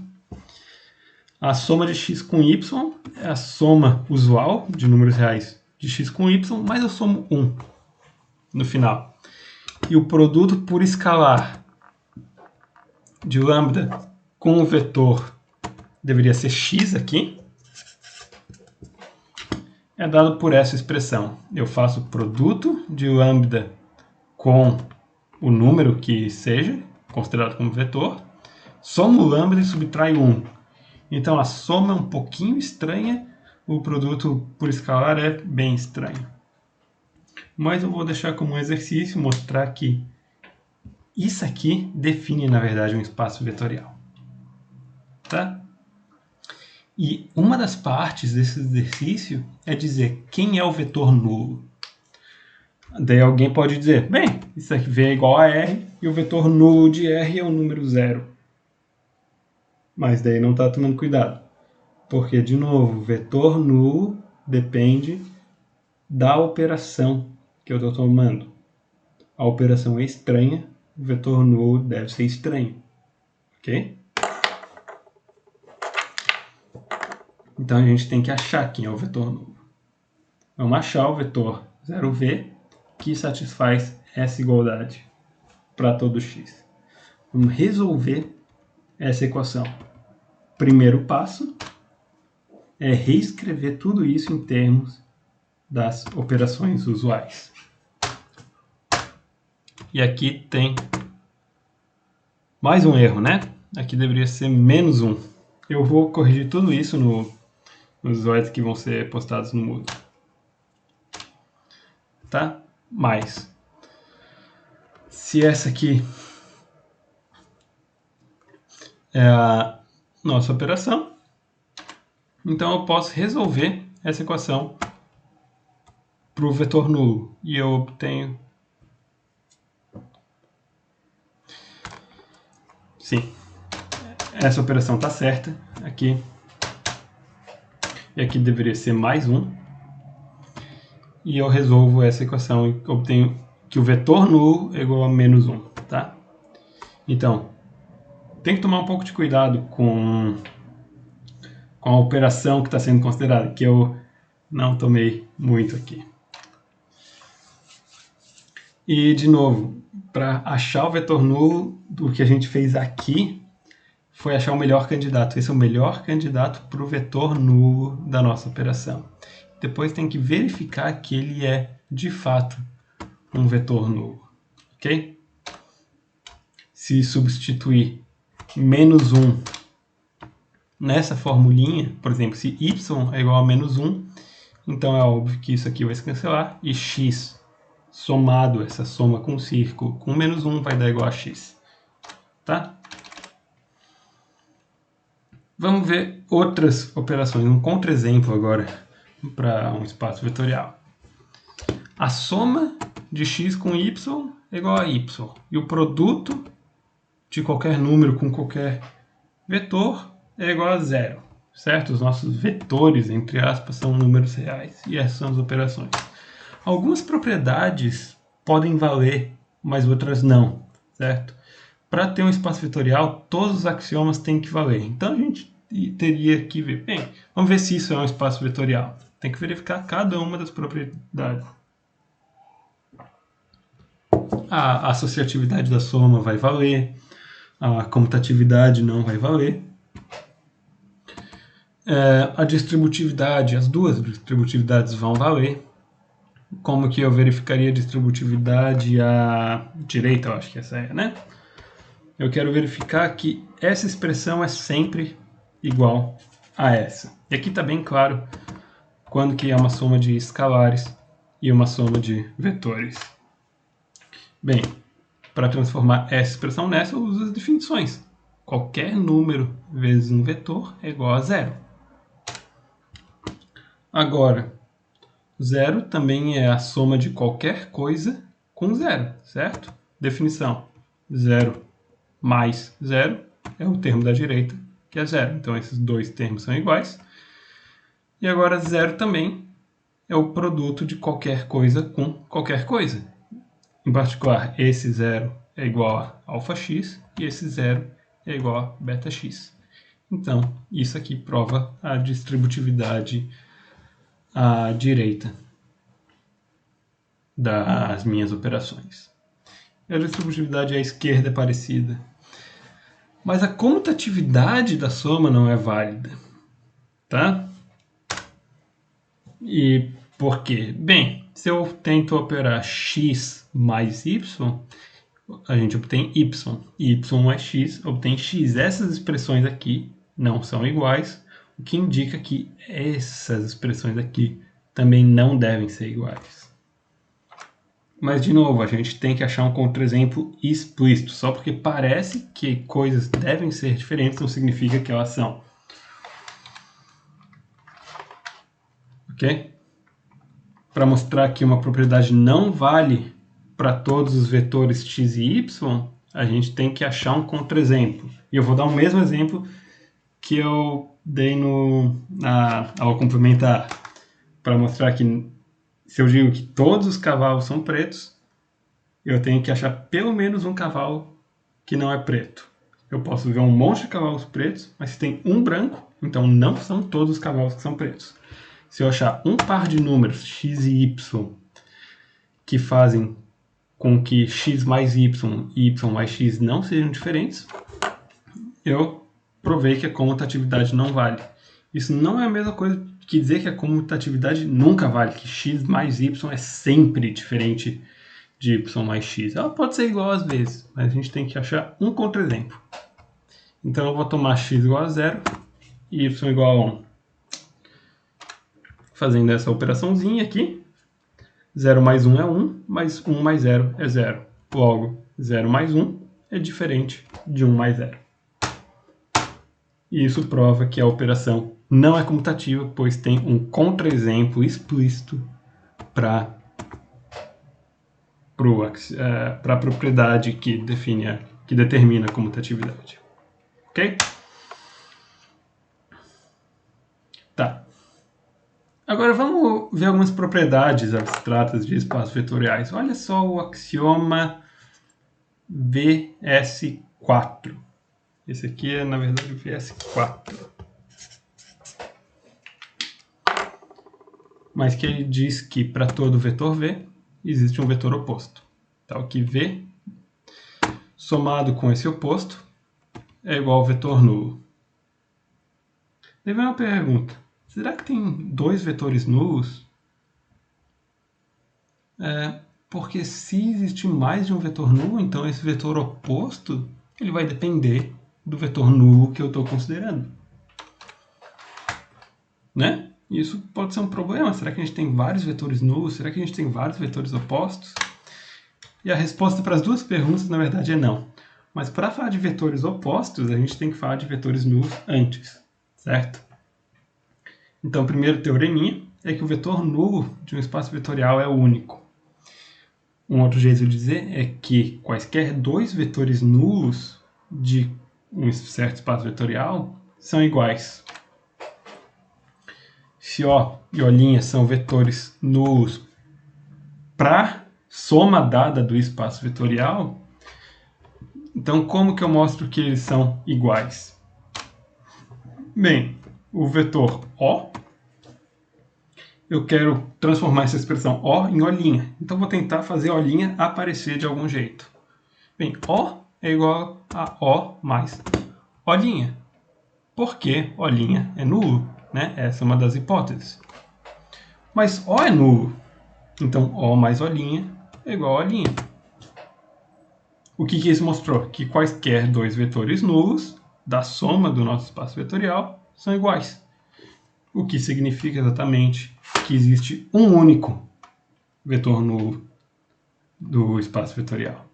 A soma de x com y é a soma usual de números reais de x com y, mas eu somo 1 no final. E o produto por escalar de lambda com o vetor deveria ser x aqui, é dado por essa expressão. Eu faço o produto de lambda com o número que seja, considerado como vetor, somo lambda e subtraio 1. Então a soma é um pouquinho estranha, o produto por escalar é bem estranho. Mas eu vou deixar como um exercício mostrar que isso aqui define, na verdade, um espaço vetorial. Tá? E uma das partes desse exercício é dizer quem é o vetor nulo. Daí alguém pode dizer, bem, isso aqui V é igual a R e o vetor nulo de R é o número 0. Mas daí não está tomando cuidado. Porque, de novo, vetor nulo depende da operação que eu estou tomando. A operação é estranha, o vetor nulo deve ser estranho. Ok? Então a gente tem que achar quem é o vetor nulo. Vamos achar o vetor 0v que satisfaz essa igualdade para todo x. Vamos resolver essa equação. Primeiro passo é reescrever tudo isso em termos das operações usuais. E aqui tem mais um erro, né? Aqui deveria ser menos 1. Eu vou corrigir tudo isso nos slides que vão ser postados no Moodle. Tá? Mas, se essa aqui é a nossa operação, então eu posso resolver essa equação para o vetor nulo. E eu obtenho... Sim, essa operação está certa aqui. E aqui deveria ser mais 1. E eu resolvo essa equação e obtenho que o vetor nulo é igual a menos 1. Tá? Então, tem que tomar um pouco de cuidado com a operação que está sendo considerada, que eu não tomei muito aqui. E, de novo, para achar o vetor nulo, o que a gente fez aqui foi achar o melhor candidato. Esse é o melhor candidato para o vetor nulo da nossa operação. Depois tem que verificar que ele é, de fato, um vetor nulo. Ok? Se substituir menos 1 nessa formulinha, por exemplo, se y é igual a menos 1, então é óbvio que isso aqui vai se cancelar, e x somado, essa soma com o círculo, com menos 1 vai dar igual a x. Tá? Vamos ver outras operações, um contra-exemplo agora para um espaço vetorial. A soma de x com y é igual a y, e o produto de qualquer número com qualquer vetor é igual a 0, certo? Os nossos vetores, entre aspas, são números reais, e essas são as operações. Algumas propriedades podem valer, mas outras não, certo? Para ter um espaço vetorial, todos os axiomas têm que valer. Então a gente teria que ver, bem, vamos ver se isso é um espaço vetorial. Tem que verificar cada uma das propriedades. A associatividade da soma vai valer, a comutatividade não vai valer. A distributividade, as duas distributividades vão valer. Como que eu verificaria a distributividade à direita? Eu acho que essa é, né? Eu quero verificar que essa expressão é sempre igual a essa. E aqui está bem claro quando que é uma soma de escalares e uma soma de vetores. Bem, para transformar essa expressão nessa, eu uso as definições. Qualquer número vezes um vetor é igual a 0. Agora, 0 também é a soma de qualquer coisa com 0, certo? Definição: 0 mais 0 é o termo da direita, que é 0. Então, esses dois termos são iguais. E agora, 0 também é o produto de qualquer coisa com qualquer coisa. Em particular, esse 0 é igual a alfa-x e esse 0 é igual a beta-x. Então, isso aqui prova a distributividade à direita das minhas operações. E a distributividade à esquerda é parecida. Mas a comutatividade da soma não é válida. Tá? E por quê? Bem, se eu tento operar x mais y, a gente obtém y. Y mais x obtém x. Essas expressões aqui não são iguais, o que indica que essas expressões aqui também não devem ser iguais. Mas, de novo, a gente tem que achar um contra-exemplo explícito. Só porque parece que coisas devem ser diferentes não significa que elas são. Ok? Para mostrar que uma propriedade não vale para todos os vetores x e y, a gente tem que achar um contra-exemplo. E eu vou dar o mesmo exemplo que eu dei ao complementar, para mostrar que se eu digo que todos os cavalos são pretos, eu tenho que achar pelo menos um cavalo que não é preto. Eu posso ver um monte de cavalos pretos, mas se tem um branco, então não são todos os cavalos que são pretos. Se eu achar um par de números, x e y, que fazem com que x mais y e y mais x não sejam diferentes, eu provei que a comutatividade não vale. Isso não é a mesma coisa que dizer que a comutatividade nunca vale, que x mais y é sempre diferente de y mais x. Ela pode ser igual às vezes, mas a gente tem que achar um contra-exemplo. Então eu vou tomar x igual a 0 e y igual a 1. Fazendo essa operaçãozinha aqui, 0 mais 1 é 1, mas 1 mais 0 é 0. Logo, 0 mais 1 é diferente de 1 mais 0. E isso prova que a operação não é comutativa, pois tem um contra-exemplo explícito para a propriedade que determina a comutatividade. Ok? Tá. Agora vamos ver algumas propriedades abstratas de espaços vetoriais. Olha só o axioma VS4. Esse aqui é, na verdade, o VS4. Mas que ele diz que para todo vetor V existe um vetor oposto. Então, que V somado com esse oposto é igual ao vetor nulo. Daí vem uma pergunta. Será que tem dois vetores nulos? Porque se existe mais de um vetor nulo, então esse vetor oposto ele vai depender do vetor nulo que eu estou considerando. Né? Isso pode ser um problema. Será que a gente tem vários vetores nulos? Será que a gente tem vários vetores opostos? E a resposta para as duas perguntas, na verdade, é não. Mas para falar de vetores opostos, a gente tem que falar de vetores nulos antes, certo? Então, o primeiro teoreminha é que o vetor nulo de um espaço vetorial é único. Um outro jeito de dizer é que quaisquer dois vetores nulos de um certo espaço vetorial são iguais. Se O e O' são vetores nulos para soma dada do espaço vetorial, então como que eu mostro que eles são iguais? Bem, o vetor O, eu quero transformar essa expressão O em O'. Então vou tentar fazer O' aparecer de algum jeito. Bem, O é igual a O mais O'. Porque O' é nulo, né? Essa é uma das hipóteses. Mas O é nulo. Então O mais O' é igual a O'. O que isso mostrou? Que quaisquer dois vetores nulos da soma do nosso espaço vetorial são iguais. O que significa exatamente que existe um único vetor nulo do espaço vetorial.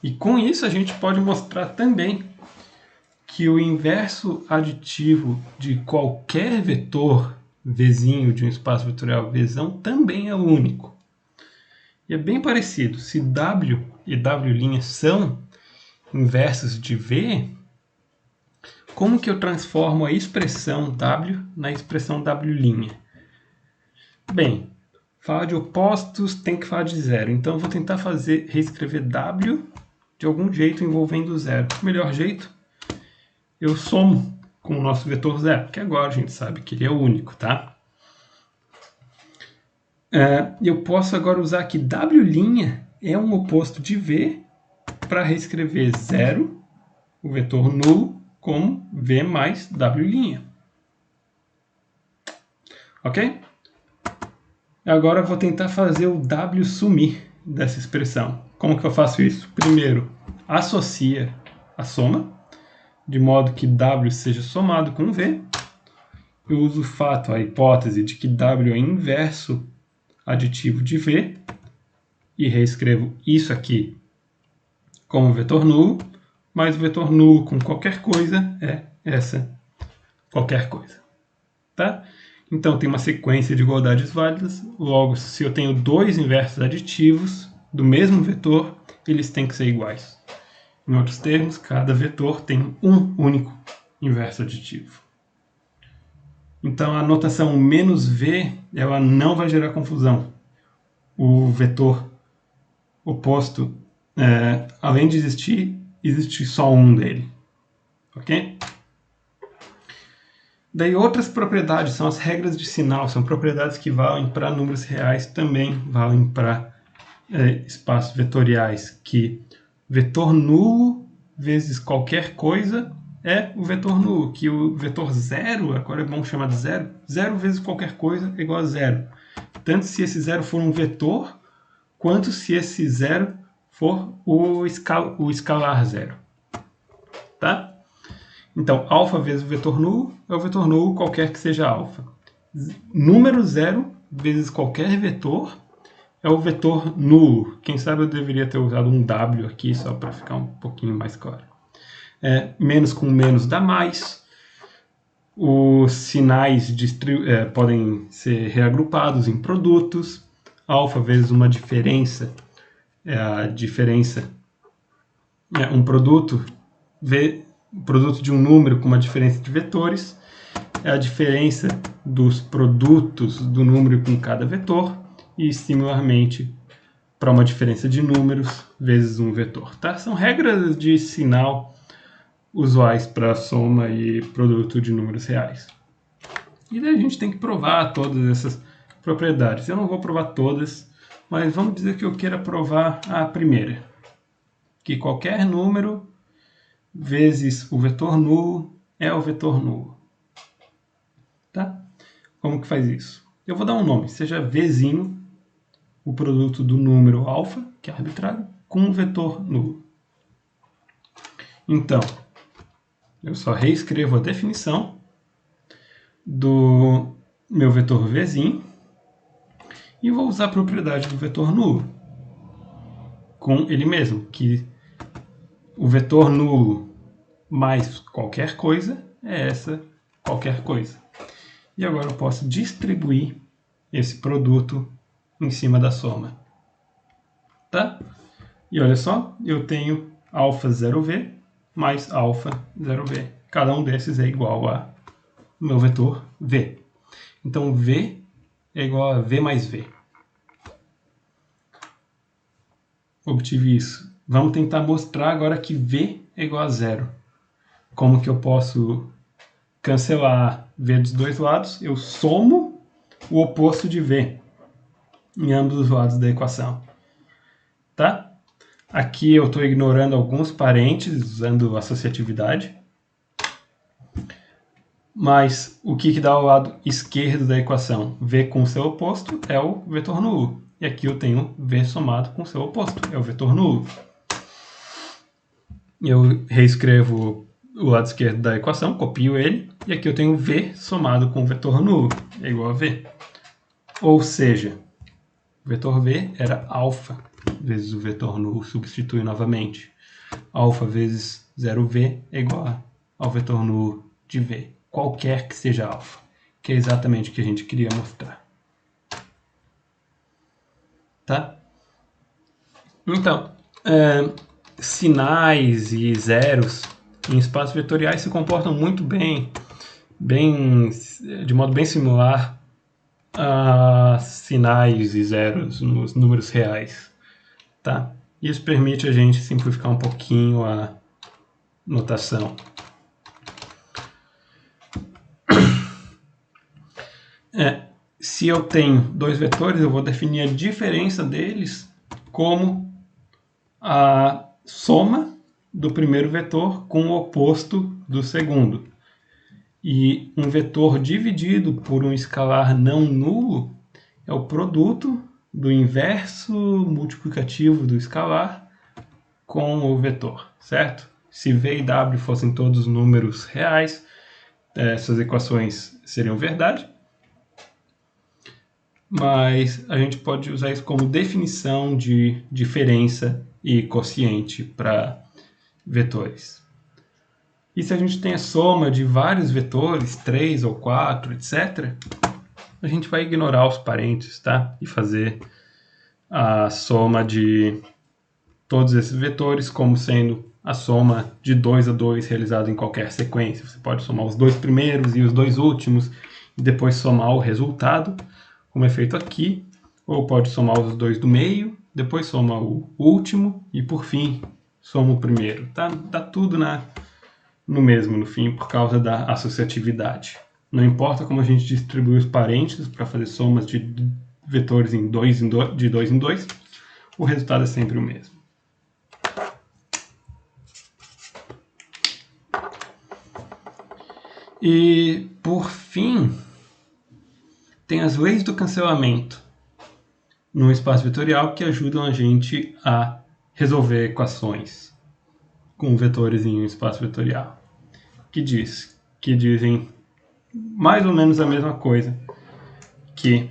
E com isso a gente pode mostrar também que o inverso aditivo de qualquer vetor Vzinho de um espaço vetorial Vzão também é único. E é bem parecido. Se W e W' são inversos de V, como que eu transformo a expressão W na expressão W'? Bem, falar de opostos tem que falar de zero. Então eu vou tentar reescrever W de algum jeito envolvendo zero. O melhor jeito, eu somo com o nosso vetor zero, que agora a gente sabe que ele é único, tá? Eu posso agora usar aqui W' é um oposto de V para reescrever zero, o vetor nulo, como V mais W'. Ok? Agora eu vou tentar fazer o W sumir dessa expressão. Como que eu faço isso? Primeiro, associa a soma. de modo que W seja somado com V. Eu uso o fato, a hipótese de que W é inverso aditivo de V e reescrevo isso aqui como vetor nulo, mas o vetor nulo com qualquer coisa é essa qualquer coisa. Tá? Então tem uma sequência de igualdades válidas, logo se eu tenho dois inversos aditivos do mesmo vetor, eles têm que ser iguais. Em outros termos, cada vetor tem um único inverso aditivo. Então a notação menos V ela não vai gerar confusão. O vetor oposto, além de existir, existe só um dele. Ok? Daí outras propriedades são as regras de sinal, são propriedades que valem para números reais, também valem para espaços vetoriais, que vetor nulo vezes qualquer coisa é o vetor nulo, que o vetor zero, agora é bom chamar de zero, zero vezes qualquer coisa é igual a zero. Tanto se esse zero for um vetor, quanto se esse zero for o escalar zero. Tá? Então, alfa vezes o vetor nulo é o vetor nulo qualquer que seja alfa. Número zero vezes qualquer vetor é o vetor nulo. Quem sabe eu deveria ter usado um W aqui, só para ficar um pouquinho mais claro. Menos com menos dá mais. Os sinais podem ser reagrupados em produtos. Alfa vezes uma diferença é a diferença. Um produto de um número com uma diferença de vetores é a diferença dos produtos do número com cada vetor e, similarmente, para uma diferença de números vezes um vetor. Tá? São regras de sinal usuais para soma e produto de números reais. E daí a gente tem que provar todas essas propriedades. Eu não vou provar todas, mas vamos dizer que eu queira provar a primeira. Que qualquer número vezes o vetor nulo é o vetor nulo. Tá? Como que faz isso? Eu vou dar um nome, seja Vzinho, o produto do número alfa, que é arbitrário, com o vetor nulo. Então, eu só reescrevo a definição do meu vetor Vzinho e vou usar a propriedade do vetor nulo com ele mesmo, que o vetor nulo mais qualquer coisa é essa qualquer coisa. E agora eu posso distribuir esse produto em cima da soma. Tá? E olha só, eu tenho alfa 0v mais alfa 0v. Cada um desses é igual a meu vetor v. Então v é igual a v mais v. Obtive isso. Vamos tentar mostrar agora que v é igual a zero. Como que eu posso cancelar v dos dois lados? Eu somo o oposto de v em ambos os lados da equação. Tá? Aqui eu estou ignorando alguns parênteses usando associatividade. Mas o que dá ao lado esquerdo da equação? V com seu oposto é o vetor nulo. E aqui eu tenho V somado com seu oposto, é o vetor nulo. Eu reescrevo o lado esquerdo da equação, copio ele, e aqui eu tenho V somado com o vetor nulo, é igual a V. Ou seja, o vetor V era alfa vezes o vetor nulo, substitui novamente. Alfa vezes 0V é igual ao vetor nulo de V, qualquer que seja alfa, que é exatamente o que a gente queria mostrar. Tá? Então, sinais e zeros em espaços vetoriais se comportam muito bem, de modo bem similar a sinais e zeros nos números reais. Tá? Isso permite a gente simplificar um pouquinho a notação. Se eu tenho dois vetores, eu vou definir a diferença deles como a soma do primeiro vetor com o oposto do segundo. E um vetor dividido por um escalar não nulo é o produto do inverso multiplicativo do escalar com o vetor, certo? Se V e W fossem todos números reais, essas equações seriam verdade. Mas a gente pode usar isso como definição de diferença e quociente para vetores. E se a gente tem a soma de vários vetores, 3 ou 4, etc., a gente vai ignorar os parênteses, tá? E fazer a soma de todos esses vetores como sendo a soma de 2 a 2 realizada em qualquer sequência. Você pode somar os dois primeiros e os dois últimos e depois somar o resultado, como é feito aqui, ou pode somar os dois do meio, depois soma o último e por fim soma o primeiro. Tá tudo no mesmo no fim por causa da associatividade. Não importa como a gente distribui os parênteses para fazer somas de vetores de 2 em 2, o resultado é sempre o mesmo. E, por fim, tem as leis do cancelamento no espaço vetorial que ajudam a gente a resolver equações com vetores em um espaço vetorial. Que dizem mais ou menos a mesma coisa que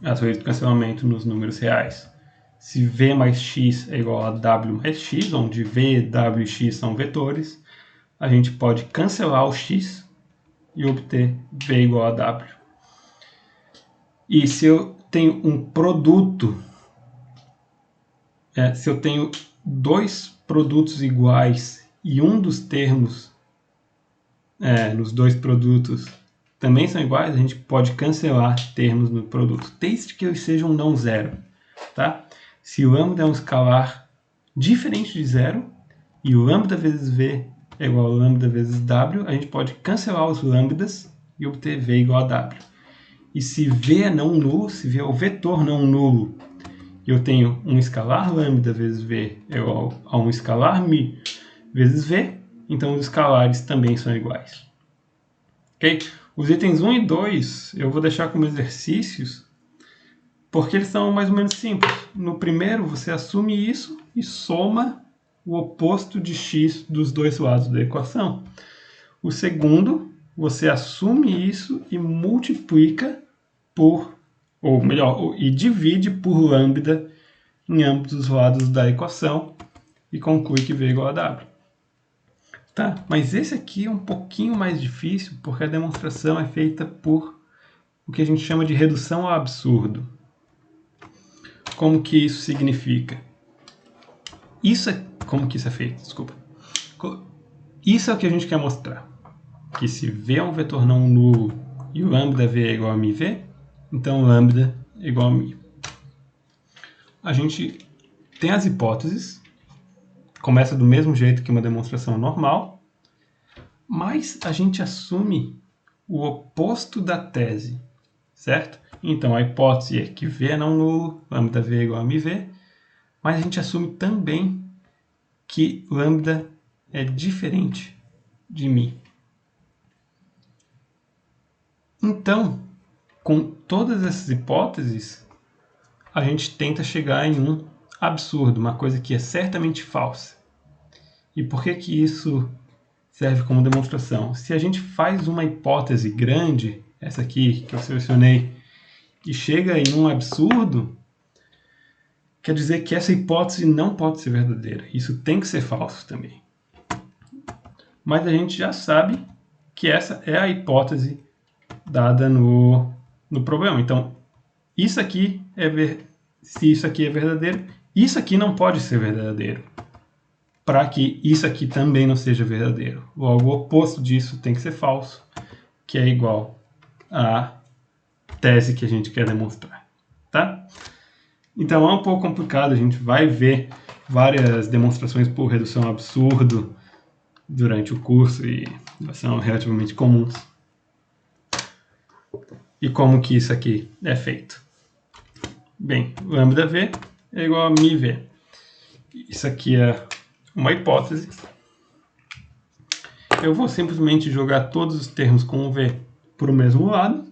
as leis do cancelamento nos números reais. Se V mais X é igual a W mais X, onde V, W e X são vetores, a gente pode cancelar o X e obter V igual a W. E se eu tenho um produto, se eu tenho dois produtos iguais e um dos termos nos dois produtos também são iguais, a gente pode cancelar termos no produto, desde que eles sejam não zero. Tá? Se o lambda é um escalar diferente de zero e o lambda vezes V é igual a lambda vezes W, a gente pode cancelar os lambdas e obter V igual a W. E se V é não nulo, se V é o vetor não nulo, e eu tenho um escalar lambda vezes V é igual a um escalar μ vezes V, então os escalares também são iguais. Okay? Os itens 1 e 2 eu vou deixar como exercícios, porque eles são mais ou menos simples. No primeiro, você assume isso e soma o oposto de x dos dois lados da equação. O segundo, você assume isso e multiplica por, ou melhor, e divide por lambda em ambos os lados da equação e conclui que V é igual a W. Tá? Mas esse aqui é um pouquinho mais difícil porque a demonstração é feita por o que a gente chama de redução ao absurdo. Como que isso significa? Como que isso é feito? Desculpa. Isso é o que a gente quer mostrar. Que se V é um vetor não nulo e o lambda V é igual a μV, então lambda é igual a μ. A gente tem as hipóteses, começa do mesmo jeito que uma demonstração normal, mas a gente assume o oposto da tese, certo? Então a hipótese é que V é não nulo, lambda V é igual a μV, mas a gente assume também que lambda é diferente de μ. Então, com todas essas hipóteses, a gente tenta chegar em um absurdo, uma coisa que é certamente falsa. E por que que isso serve como demonstração? Se a gente faz uma hipótese grande, essa aqui que eu selecionei, e chega em um absurdo, quer dizer que essa hipótese não pode ser verdadeira. Isso tem que ser falso também. Mas a gente já sabe que essa é a hipótese dada no problema. Então, isso aqui se isso aqui é verdadeiro, isso aqui não pode ser verdadeiro, para que isso aqui também não seja verdadeiro. Logo, o oposto disso tem que ser falso, que é igual à tese que a gente quer demonstrar. Tá? Então é um pouco complicado, a gente vai ver várias demonstrações por redução ao absurdo durante o curso e são relativamente comuns. E como que isso aqui é feito? Bem, lambda V é igual a μV. Isso aqui é uma hipótese. Eu vou simplesmente jogar todos os termos com V para o mesmo lado,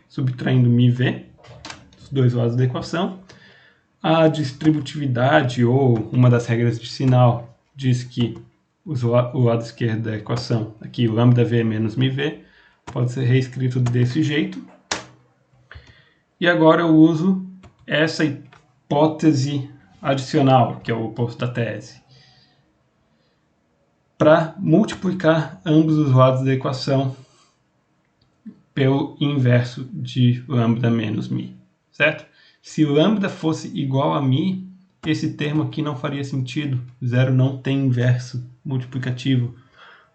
subtraindo μV, os dois lados da equação. A distributividade, ou uma das regras de sinal, diz que o lado esquerdo da equação, aqui λv menos μv, pode ser reescrito desse jeito. E agora eu uso essa hipótese adicional, que é o oposto da tese, para multiplicar ambos os lados da equação pelo inverso de lambda menos mi, certo? Se lambda fosse igual a mi, esse termo aqui não faria sentido. Zero não tem inverso multiplicativo.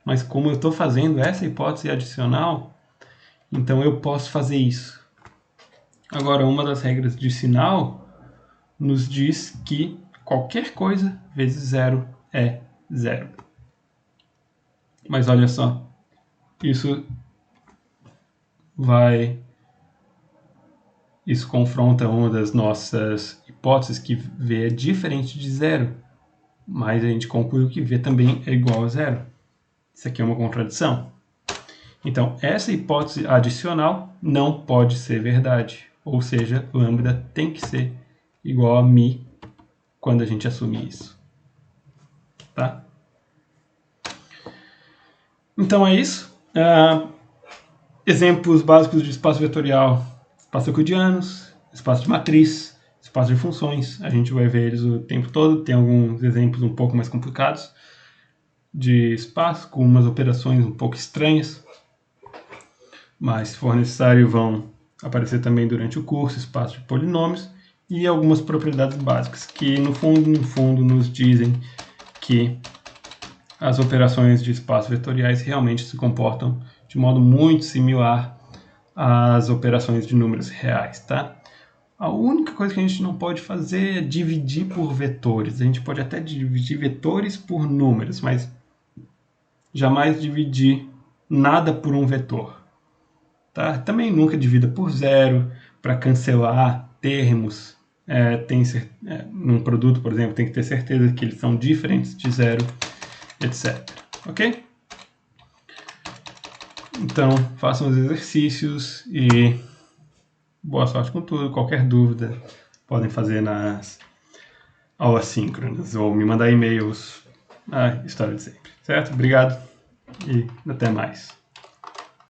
Mas como eu estou fazendo essa hipótese adicional, então eu posso fazer isso. Agora, uma das regras de sinal nos diz que qualquer coisa vezes zero é zero. Mas olha só, isso confronta uma das nossas hipóteses, que v é diferente de zero, mas a gente concluiu que v também é igual a zero. Isso aqui é uma contradição. Então, essa hipótese adicional não pode ser verdade, ou seja, lambda tem que ser igual a mi quando a gente assume isso. Tá? Então é isso. Exemplos básicos de espaço vetorial: espaço euclidianos, espaço de matriz, espaço de funções. A gente vai ver eles o tempo todo. Tem alguns exemplos um pouco mais complicados de espaço, com umas operações um pouco estranhas, mas se for necessário vão aparecer também durante o curso, espaço de polinômios e algumas propriedades básicas que no fundo nos dizem que as operações de espaços vetoriais realmente se comportam de modo muito similar às operações de números reais, tá? A única coisa que a gente não pode fazer é dividir por vetores. A gente pode até dividir vetores por números, mas jamais dividir nada por um vetor. Tá? Também nunca divida por zero, para cancelar termos. Num produto, por exemplo, tem que ter certeza que eles são diferentes de zero, etc. Ok? Então, façam os exercícios e boa sorte com tudo. Qualquer dúvida, podem fazer nas aulas síncronas ou me mandar e-mails. História de sempre. Certo? Obrigado e até mais.